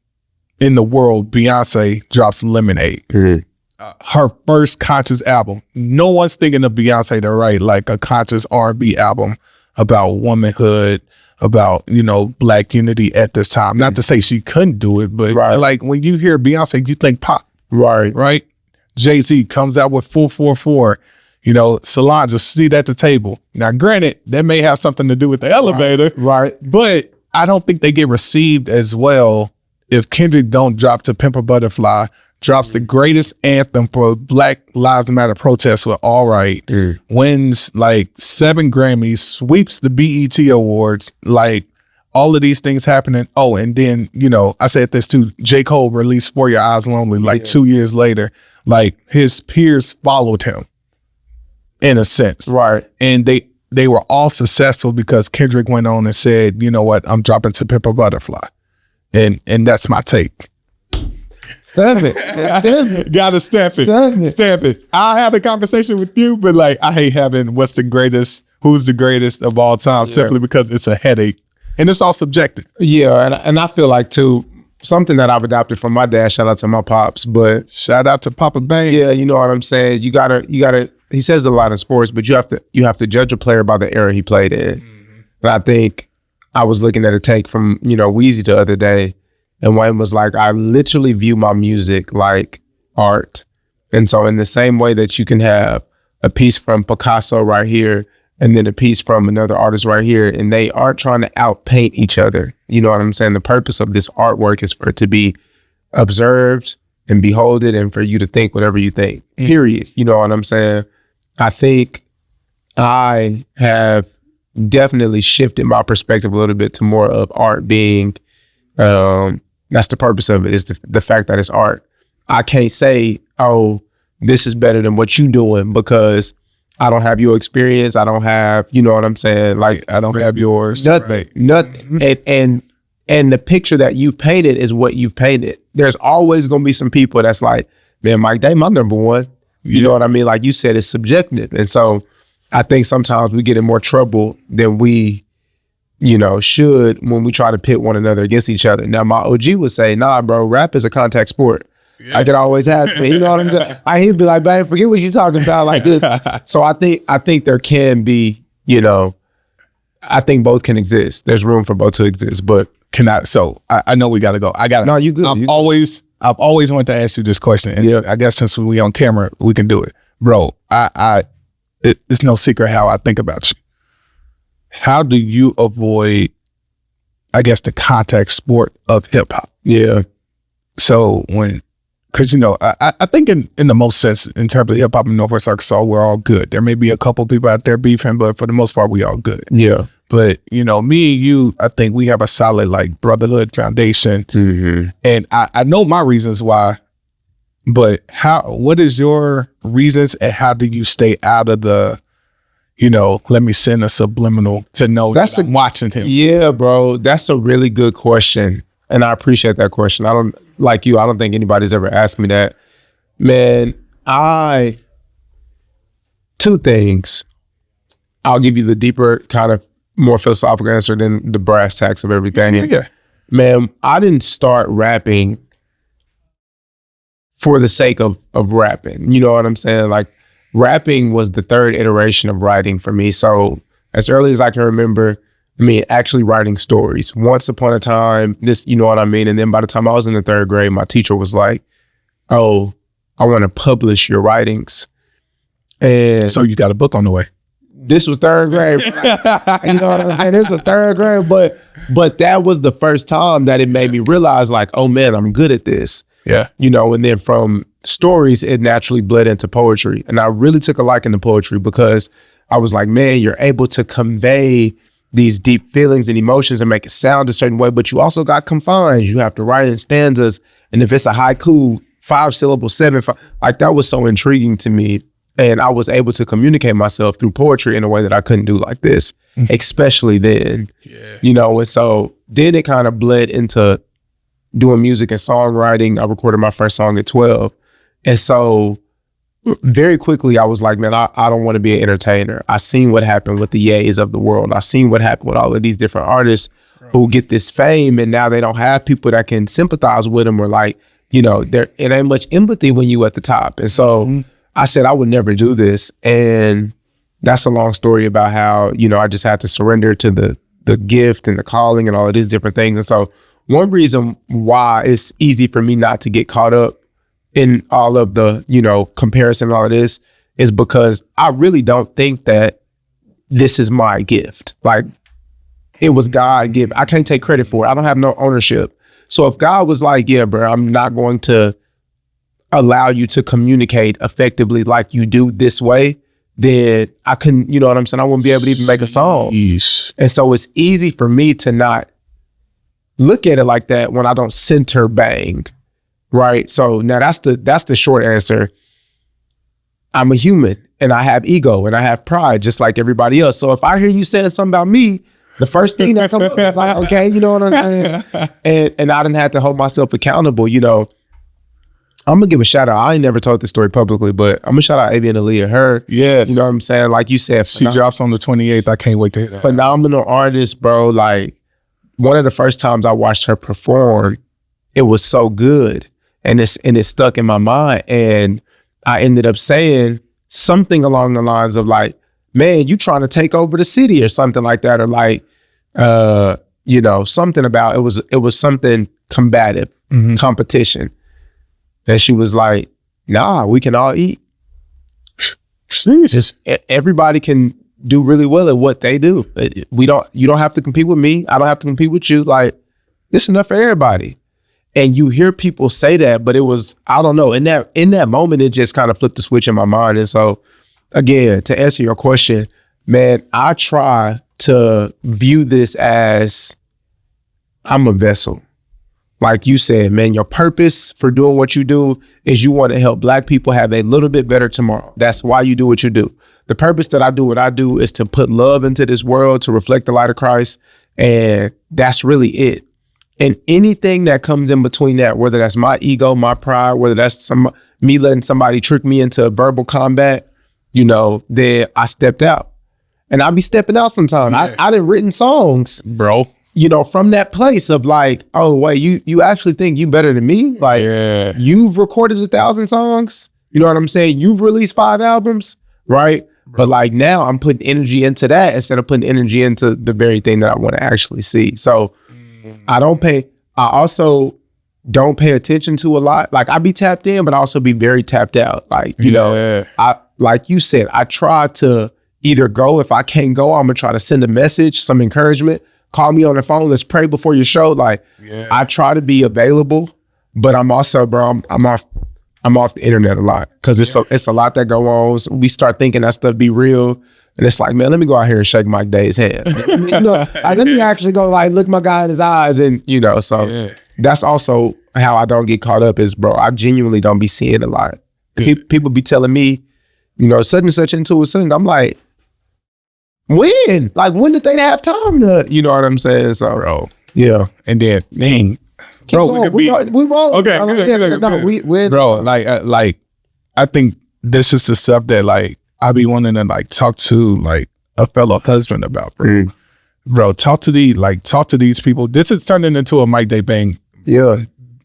in the world, Beyonce, drops Lemonade. Her first conscious album. No one's thinking of Beyonce to write like a conscious R&B album about womanhood, about, you know, Black unity at this time. Not to say she couldn't do it, but like when you hear Beyonce, you think pop. Right? Jay-Z comes out with 444. You know, Solange, a seat at the table. Now, granted, that may have something to do with the elevator. But I don't think they get received as well if Kendrick don't drop To Pimp a Butterfly, drops the greatest anthem for Black Lives Matter protests with All Right, wins like 7 Grammys, sweeps the BET Awards, like all of these things happening. Oh, and then, you know, I said this too, J. Cole released For Your Eyes Lonely like 2 years later. Like his peers followed him in a sense. And they were all successful because Kendrick went on and said, you know what, I'm dropping To Pimp a Butterfly. And that's my take. Stamp it. Gotta stamp it. I'll have a conversation with you, but like I hate having who's the greatest of all time, simply because it's a headache. And it's all subjective. Yeah, and I feel like too, something that I've adopted from my dad, shout out to my pops, but shout out to Papa Bang. Yeah, you know what I'm saying? You gotta he says a lot in sports, but you have to judge a player by the era he played in. And I think I was looking at a take from, you know, Weezy the other day, and Wayne was like, I literally view my music like art. And so in the same way that you can have a piece from Picasso right here, and then a piece from another artist right here, and they aren't trying to outpaint each other. You know what I'm saying? The purpose of this artwork is for it to be observed and beholded, and for you to think whatever you think, period. You know what I'm saying? I think I have definitely shifted my perspective a little bit to more of art being, that's the purpose of it, is the fact that it's art. I can't say, oh, this is better than what you doing because I don't have your experience. I don't have, you know what I'm saying? Like, I don't have yours. Nothing. And the picture that you painted is what you've painted. There's always going to be some people that's like, man, Mike, they my number one. You know what I mean? Like you said, it's subjective. And so I think sometimes we get in more trouble than we, you know, should when we try to pit one another against each other. Now, my OG would say, nah, bro, rap is a contact sport. Like it always has been. You know what I'm saying? He'd be like, man, forget what you're talking about like this. So I think there can be, you know, I think both can exist. There's room for both to exist, but I know we got to go. No, you good. I've always wanted to ask you this question, and I guess since we on camera, we can do it, bro. It's no secret how I think about you. How do you avoid, I guess, the contact sport of hip hop? Yeah. So because I think in the most sense, in terms of hip hop in Northwest Arkansas, we're all good. There may be a couple people out there beefing, but for the most part, we all good. Yeah. But me and you, I think we have a solid like brotherhood foundation, and I know my reasons why. But what is your reasons, and how do you stay out of the, let me send a subliminal to know that I'm watching him? Yeah, bro, that's a really good question, and I appreciate that question. I don't think anybody's ever asked me that. Man, two things. I'll give you the deeper kind of more philosophical answer than the brass tacks of everything. Yeah. Man, I didn't start rapping for the sake of rapping. You know what I'm saying? Like, rapping was the third iteration of writing for me. So as early as I can remember, actually writing stories. Once upon a time, you know what I mean? And then by the time I was in the third grade, my teacher was like, oh, I want to publish your writings. And so you got a book on the way. This was third grade. You know what I'm saying? This was third grade, but that was the first time that it made me realize, like, oh man, I'm good at this. Yeah. And then from stories, it naturally bled into poetry. And I really took a liking to poetry because I was like, man, you're able to convey these deep feelings and emotions and make it sound a certain way, but you also got confines. You have to write in stanzas. And if it's a haiku, 5 syllables, 7, 5, like that was so intriguing to me. And I was able to communicate myself through poetry in a way that I couldn't do like this, especially then. Yeah. And so then it kind of bled into doing music and songwriting. I recorded my first song at 12. And so very quickly I was like, man, I don't want to be an entertainer. I seen what happened with the Ye's of the world. I seen what happened with all of these different artists who get this fame, and now they don't have people that can sympathize with them, or like, it ain't much empathy when you at the top. And so I said I would never do this. And that's a long story about how, I just had to surrender to the gift and the calling and all of these different things. And so one reason why it's easy for me not to get caught up in all of the, comparison and all of this is because I really don't think that this is my gift. Like, it was God given. I can't take credit for it. I don't have no ownership. So if God was like, yeah, bro, I'm not going to allow you to communicate effectively like you do this way, then I couldn't, you know what I'm saying? I wouldn't be able to even make a song. Jeez. And so it's easy for me to not look at it like that when I don't center bang, right? So now that's the short answer. I'm a human and I have ego and I have pride just like everybody else. So if I hear you saying something about me, the first thing that comes up is like, okay, you know what I'm saying? And I didn't have to hold myself accountable, I'm gonna give a shout out. I ain't never told this story publicly, but I'm gonna shout out Avi and Aaliyah. Her, yes, you know what I'm saying? Like you said, she drops on the 28th. I can't wait to hear that. Phenomenal artist, bro. Like, one of the first times I watched her perform, it was so good, and it stuck in my mind. And I ended up saying something along the lines of like, "Man, you trying to take over the city," or something like that, or like, something about it was something combative, competition. And she was like, nah, we can all eat. Just everybody can do really well at what they do. You don't have to compete with me. I don't have to compete with you. Like, it's enough for everybody. And you hear people say that, but it was, I don't know, in that moment, it just kind of flipped the switch in my mind. And so again, to answer your question, man, I try to view this as I'm a vessel. Like you said, man, your purpose for doing what you do is you want to help Black people have a little bit better tomorrow. That's why you do what you do. The purpose that I do what I do is to put love into this world, to reflect the light of Christ. And that's really it. And anything that comes in between that, whether that's my ego, my pride, whether that's me letting somebody trick me into verbal combat, then I stepped out. And I be stepping out sometimes. Yeah. I done written songs, bro. From that place of like, oh, wait, you actually think you better than me? Like, yeah. You've recorded 1,000 songs. You know what I'm saying? You've released 5 albums, right? Bro. But like now I'm putting energy into that instead of putting energy into the very thing that I want to actually see. So I don't pay. I also don't pay attention to a lot. Like I be tapped in, but I also be very tapped out. Like, you know, like you said, I try to either go. If I can't go, I'm gonna try to send a message, some encouragement, call me on the phone. Let's pray before your show. Like I try to be available, but I'm also, bro, I'm off the internet a lot because it's a lot that go on. So we start thinking that stuff be real. And it's like, man, let me go out here and shake Mike Day's hand. You know, let me actually go like look my guy in his eyes. And, you know, so that's also how I don't get caught up is, bro, I genuinely don't be seeing a lot. People be telling me, you know, such and such into a sudden. I'm like, when? Like, when did they have time to, you know what I'm saying? So, bro, yeah. And then, dang, bro, we roll. Okay, good. Bro, like, I think this is the stuff that, like, I be wanting to, like, talk to, like, a fellow husband about, bro. Bro, talk to these people. This is turning into a Mike Day Bang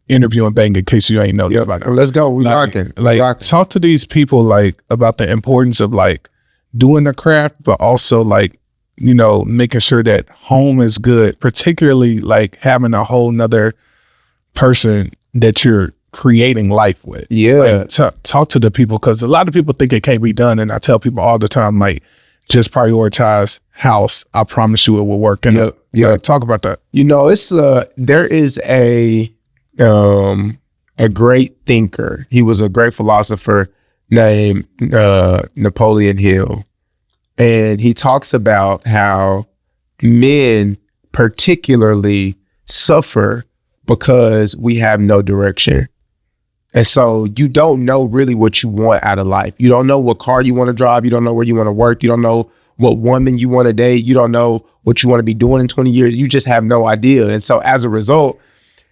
interview and Bang in case you ain't know. Let's go. We rocking. Like, talk to these people, like, about the importance of, like, doing the craft, but also, like, you know, making sure that home is good, particularly, like, having a whole nother person that you're creating life with. Like, talk to the people, because a lot of people think it can't be done, and I tell people all the time, like, just prioritize house. I promise you it will work. And talk about that. You know, it's there is a great thinker. He was a great philosopher named Napoleon Hill, and he talks about how men particularly suffer because we have no direction. And so you don't know really what you want out of life. You don't know what car you want to drive. You don't know where you want to work. You don't know what woman you want to date. You don't know what you want to be doing in 20 years. You just have no idea. And so as a result,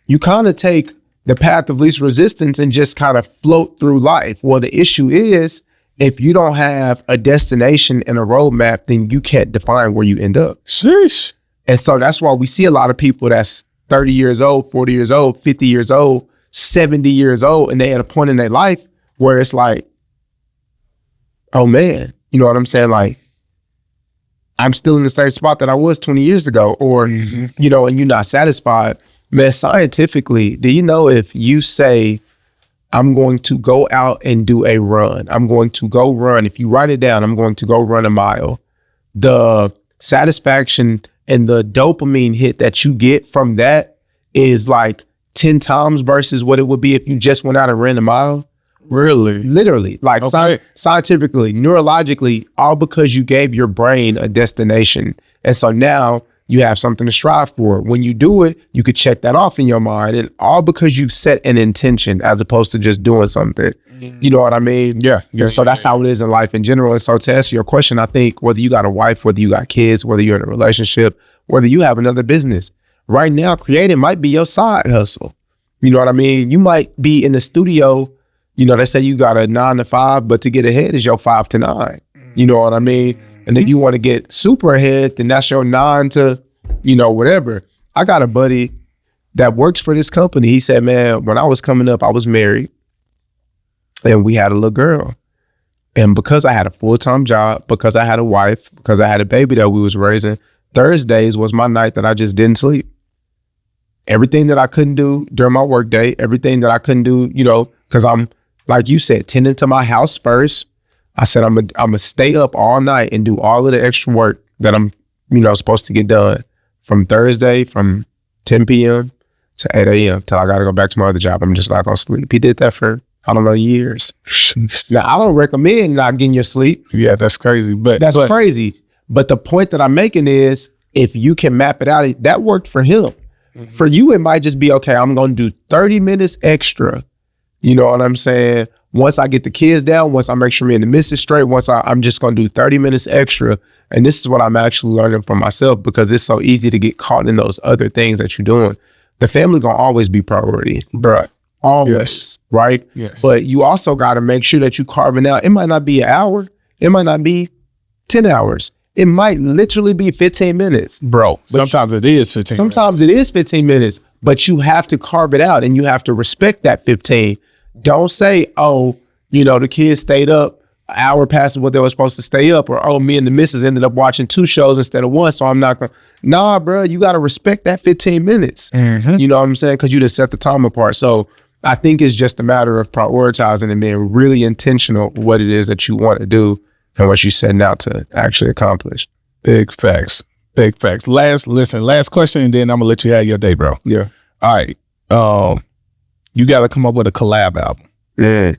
you kind of take the path of least resistance and just kind of float through life. Well, the issue is if you don't have a destination and a roadmap, then you can't define where you end up. Sheesh. And so that's why we see a lot of people that's 30 years old, 40 years old, 50 years old, 70 years old, and they at a point in their life where it's like, oh man, you know what I'm saying? Like, I'm still in the same spot that I was 20 years ago, or, you know, and you're not satisfied. Man, scientifically, do you know if you say, I'm going to go out and do a run, I'm going to go run, if you write it down, I'm going to go run a mile, the satisfaction and the dopamine hit that you get from that is like 10 times versus what it would be if you just went out and ran a mile. Really? Literally. Like scientifically, neurologically, all because you gave your brain a destination. And so now you have something to strive for. When you do it, you could check that off in your mind, and all because you set an intention as opposed to just doing something. You know what I mean? Yeah. So that's how it is in life in general. And so to answer your question, I think whether you got a wife, whether you got kids, whether you're in a relationship, whether you have another business, right now, creating might be your side hustle. You know what I mean? You might be in the studio, you know, they say you got a 9 to 5, but to get ahead is your 5 to 9. You know what I mean? And if you want to get super ahead, then that's your 9 to, you know, whatever. I got a buddy that works for this company. He said, man, when I was coming up, I was married and we had a little girl. And because I had a full-time job, because I had a wife, because I had a baby that we was raising, Thursdays was my night that I just didn't sleep. Everything that I couldn't do during my work day, everything that I couldn't do, you know, because I'm, like you said, tending to my house first. I said, I'm gonna stay up all night and do all of the extra work that I'm, you know, supposed to get done from Thursday from 10 p.m. to 8 a.m. till I got to go back to my other job. I'm just not gonna sleep. He did that for, I don't know, years. Now, I don't recommend not getting your sleep. Yeah, that's crazy. But crazy. But the point that I'm making is, if you can map it out, that worked for him. For you, it might just be, okay, I'm going to do 30 minutes extra. You know what I'm saying? Once I get the kids down, once I make sure me and the missus straight, I'm just going to do 30 minutes extra. And this is what I'm actually learning from myself, because it's so easy to get caught in those other things that you're doing. The family going to always be priority. Right. Always. Yes. Right? Yes. But you also got to make sure that you carving out. It might not be an hour. It might not be 10 hours. It might literally be 15 minutes. Bro, sometimes it is 15 minutes. Sometimes it is 15 minutes, but you have to carve it out and you have to respect that 15. Don't say, oh, you know, the kids stayed up. hour past what they were supposed to stay up, or, oh, me and the missus ended up watching 2 shows instead of 1, so I'm not gonna. Nah, bro, you got to respect that 15 minutes. You know what I'm saying? Because you just set the time apart. So I think it's just a matter of prioritizing and being really intentional with what it is that you want to do and what you're setting out to actually accomplish. Big facts. Big facts. Last question, and then I'm gonna let you have your day, bro. Yeah. All right. You got to come up with a collab album. Yeah.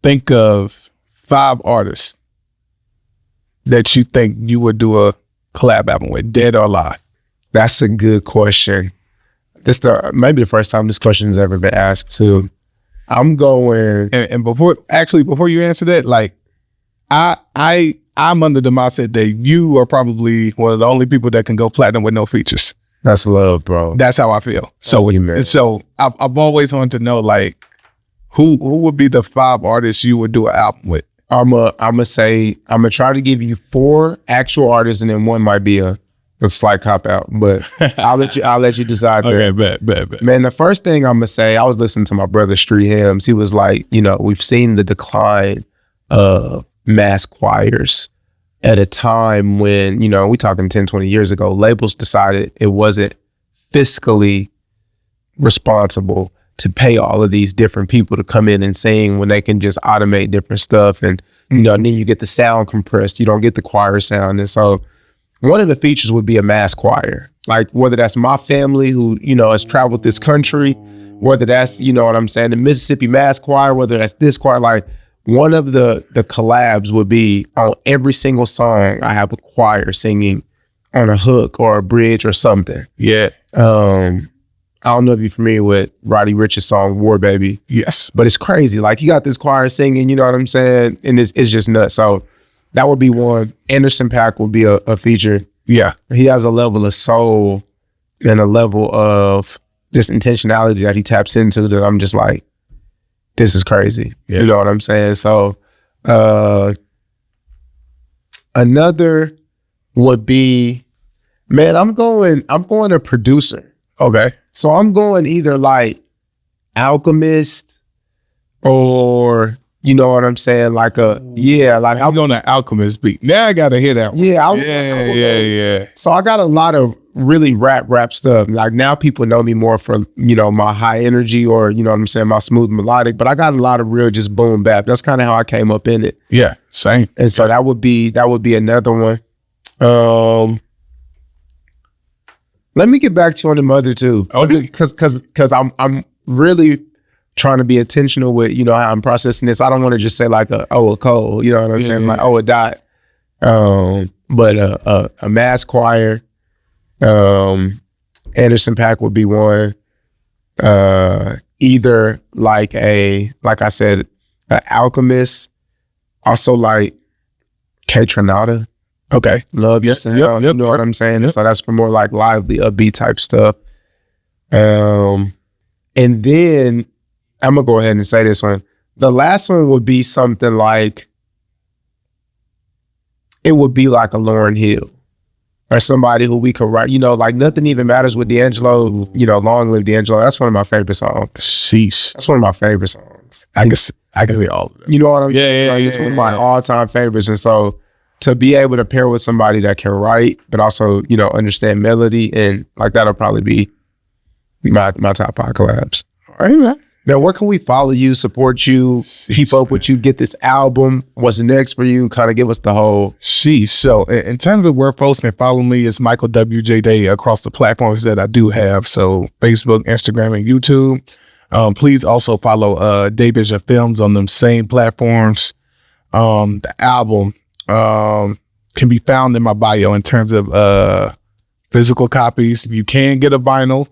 Think of 5 artists that you think you would do a collab album with, dead or alive. That's a good question. This maybe the first time this question has ever been asked too. I'm going, and before you answer that, like I'm under the mindset that you are probably one of the only people that can go platinum with no features. That's love, bro. That's how I feel. So I've always wanted to know, like, who would be the 5 artists you would do an album with? I'm gonna try to give you 4 actual artists, and then 1 might be a slight cop out, but I'll let you decide. Okay, bet. Man, the first thing I'm gonna say, I was listening to my brother Street Hams. He was like, we've seen the decline of mass choirs at a time when, we talking 10, 20 years ago, labels decided it wasn't fiscally responsible to pay all of these different people to come in and sing when they can just automate different stuff. And, then you get the sound compressed. You don't get the choir sound. And so one of the features would be a mass choir. Like, whether that's my family who, has traveled this country, whether that's, the Mississippi Mass Choir, whether that's this choir, like, one of the collabs would be on every single song I have a choir singing on a hook or a bridge or something. Yeah. I don't know if you're familiar with Roddy Ricch's song War Baby. Yes. But it's crazy. Like, you got this choir singing, you know what I'm saying? And it's just nuts. So that would be one. Anderson .Paak would be a feature. Yeah. He has a level of soul and a level of just intentionality that he taps into that I'm just like, this is crazy. Yeah. You know what I'm saying? So another would be, man, I'm going a producer. Okay. So I'm going either like Alchemist or, you know what I'm saying? Like I'm going to Alchemist beat. Now I got to hear that one. Yeah. Yeah. So I got a lot of really rap stuff. Like, now people know me more for, my high energy or, you know what I'm saying, my smooth melodic, but I got a lot of real just boom bap. That's kind of how I came up in it. Yeah, same. And so that would be another one. Let me get back to you on the mother too. Okay. Cause I'm really trying to be intentional with, how I'm processing this. I don't want to just say like a Cole, you know what I'm saying? Like, a Dot. But a mass choir, Anderson .Paak would be one. Either like I said, an Alchemist, also like K Tronada. Okay. Love your sound. You know what I'm saying? Yep. So that's for more like lively, upbeat type stuff. And then I'm gonna go ahead and say this one. The last one would be something like, it would be like a Lauryn Hill or somebody who we could write, like Nothing Even Matters with D'Angelo, Long Live D'Angelo. That's one of my favorite songs. Sheesh. That's one of my favorite songs. I can see all of them. You know what I'm saying? It's one of my all-time favorites. And so to be able to pair with somebody that can write, but also, understand melody, and like, that'll probably be my top 5 collabs. All right, man. Now, where can we follow you, support you, keep up with you, get this album? What's next for you? Kind of give us the whole. So in terms of where folks can follow me, it's Michael W.J. Day across the platforms that I do have. So Facebook, Instagram, and YouTube. Please also follow Daydreams Films on them same platforms. The album can be found in my bio in terms of physical copies. You can get a vinyl.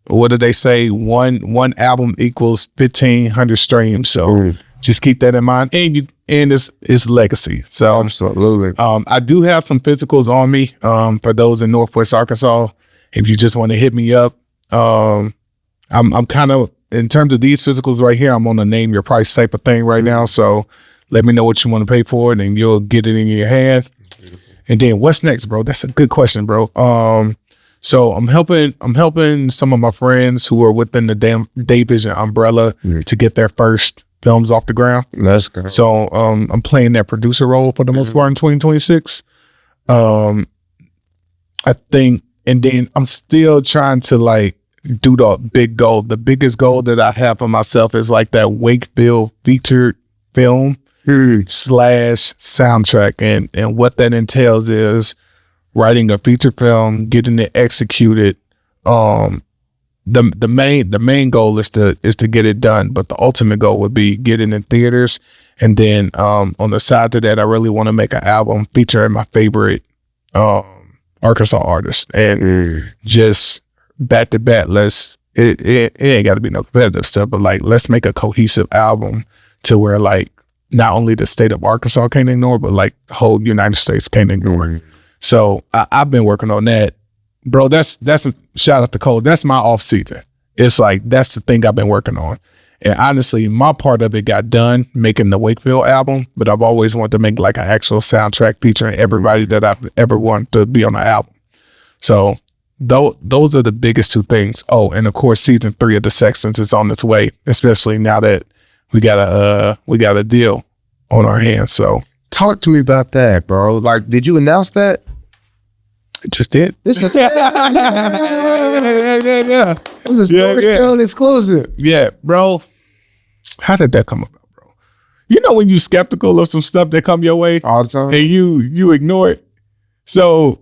What do they say? One album equals 1,500 streams. So just keep that in mind. And it's legacy. So absolutely. I do have some physicals on me for those in Northwest Arkansas. If you just want to hit me up, I'm kind of, in terms of these physicals right here, I'm on a name your price type of thing right now. So let me know what you want to pay for it, and you'll get it in your hand. And then what's next, bro? That's a good question, bro. So I'm helping some of my friends who are within the Day Vision umbrella to get their first films off the ground. Let's go. So I'm playing that producer role for the most part in 2026. I think, and then I'm still trying to like do the big goal. The biggest goal that I have for myself is like that Wakefield featured film / soundtrack. And what that entails is writing a feature film, getting it executed. The main goal is to get it done, but the ultimate goal would be getting in theaters. And then on the side to that, I really want to make an album featuring my favorite Arkansas artists, and just bat to bat. It ain't got to be no competitive stuff, but like let's make a cohesive album to where like not only the state of Arkansas can't ignore, but like the whole United States can't ignore. So I've been working on that, bro. That's a shout out to Cole. That's my off season. It's like that's the thing I've been working on. And honestly, my part of it got done making the Wakefield album, but I've always wanted to make like an actual soundtrack featuring everybody that I've ever wanted to be on the album. So those are the biggest two things. Oh, and of course, season 3 of the Sextance is on its way, especially now that we got a deal on our hands. So talk to me about that, bro. Like, did you announce that? I just did. This is It's a Storyscaling exclusive. Yeah, bro. How did that come about, bro? You know when you skeptical of some stuff that come your way all the time, and you ignore it. So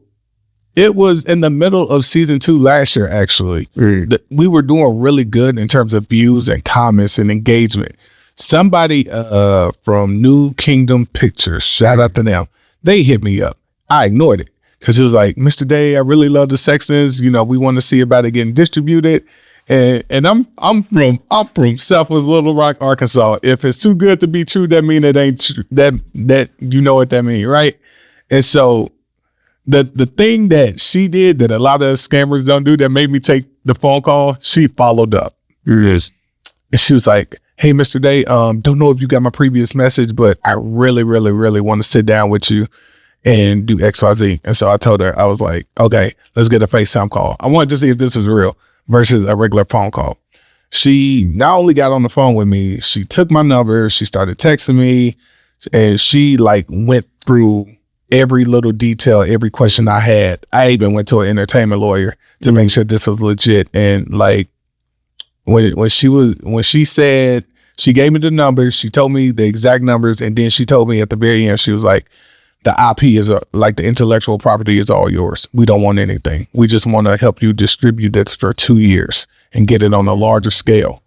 it was in the middle of season 2 last year, actually. We were doing really good in terms of views and comments and engagement. Somebody from New Kingdom Pictures, shout out to them, they hit me up. I ignored it because it was like, Mr. Day, I really love the Sextance. You know, we want to see about it getting distributed. And I'm from Southwest Little Rock, Arkansas. If it's too good to be true, that mean it ain't true. That you know what that mean, right? And so the thing that she did that a lot of scammers don't do that made me take the phone call, she followed up. Yes. And she was like, hey, Mr. Day, don't know if you got my previous message, but I really, really, really want to sit down with you and do XYZ. And so I told her, I was like, okay, let's get a FaceTime call. I wanted to see if this was real versus a regular phone call. She not only got on the phone with me, she took my number, she started texting me, and she like went through every little detail, every question I had. I even went to an entertainment lawyer to make sure this was legit. And like when she said, she gave me the numbers, she told me the exact numbers, and then she told me at the very end, she was like, the IP is like the intellectual property is all yours. We don't want anything. We just want to help you distribute this for 2 years and get it on a larger scale.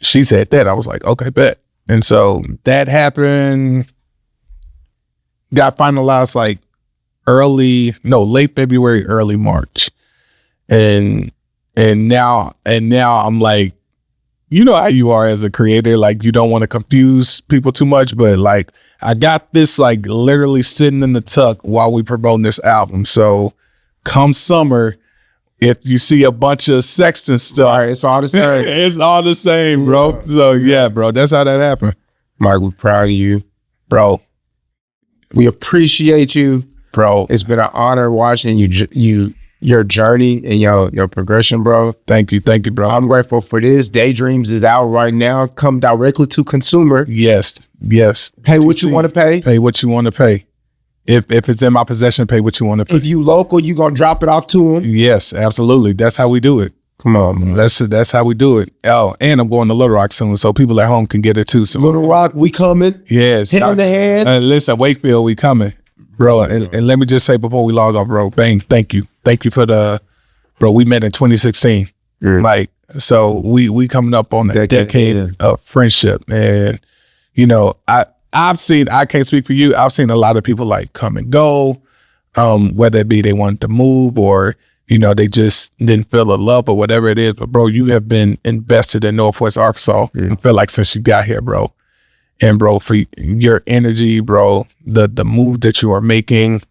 She said that. I was like, okay, bet. And so that happened, got finalized like late February, early March. And now I'm like, you know how you are as a creator, like you don't want to confuse people too much, but like I got this like literally sitting in the tuck while we promoting this album. So come summer, if you see a bunch of Sextance stuff, it's all the same. It's all the same, bro. So yeah, bro, that's how that happened. Mike, we're proud of you, bro. We appreciate you, bro. It's been an honor watching your journey and your progression, bro. Thank you, bro. I'm grateful for this. Daydreams is out right now. Come directly to consumer. Yes. Pay what you want to pay. Pay what you want to pay. If it's in my possession, pay what you want to pay. If you local, you gonna drop it off to them. Yes, absolutely. That's how we do it. Come on, man. That's how we do it. Oh, and I'm going to Little Rock soon, so people at home can get it too. So Little Rock, we coming. Yes. Hand in hand. Listen, Wakefield, we coming. Bro, and let me just say before we log off, bro, Bang, thank you. Thank you for bro, we met in 2016. Like, so we coming up on a decade of friendship. And, you know, I've seen, I can't speak for you, I've seen a lot of people like come and go, whether it be they wanted to move or, you know, they just didn't feel the love or whatever it is. But bro, you have been invested in Northwest Arkansas. I feel like since you got here, bro. And bro, for your energy, bro, the move that you are making,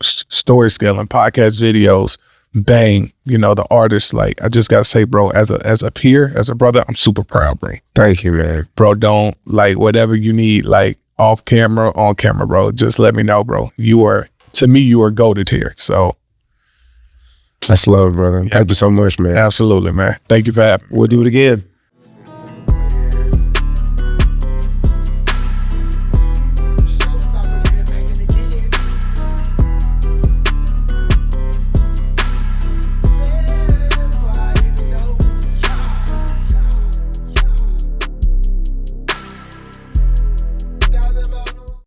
Storyscaling, podcast videos, Bang, you know, the artist, like, I just gotta say, bro, as a peer, as a brother, I'm super proud, bro. Thank you, man. Bro, don't, like, whatever you need, like, off camera, on camera, bro, just let me know, bro. To me, you are goated here, so. That's love, brother. Thank you so much, man. Absolutely, man. Thank you for having me. We'll do it again.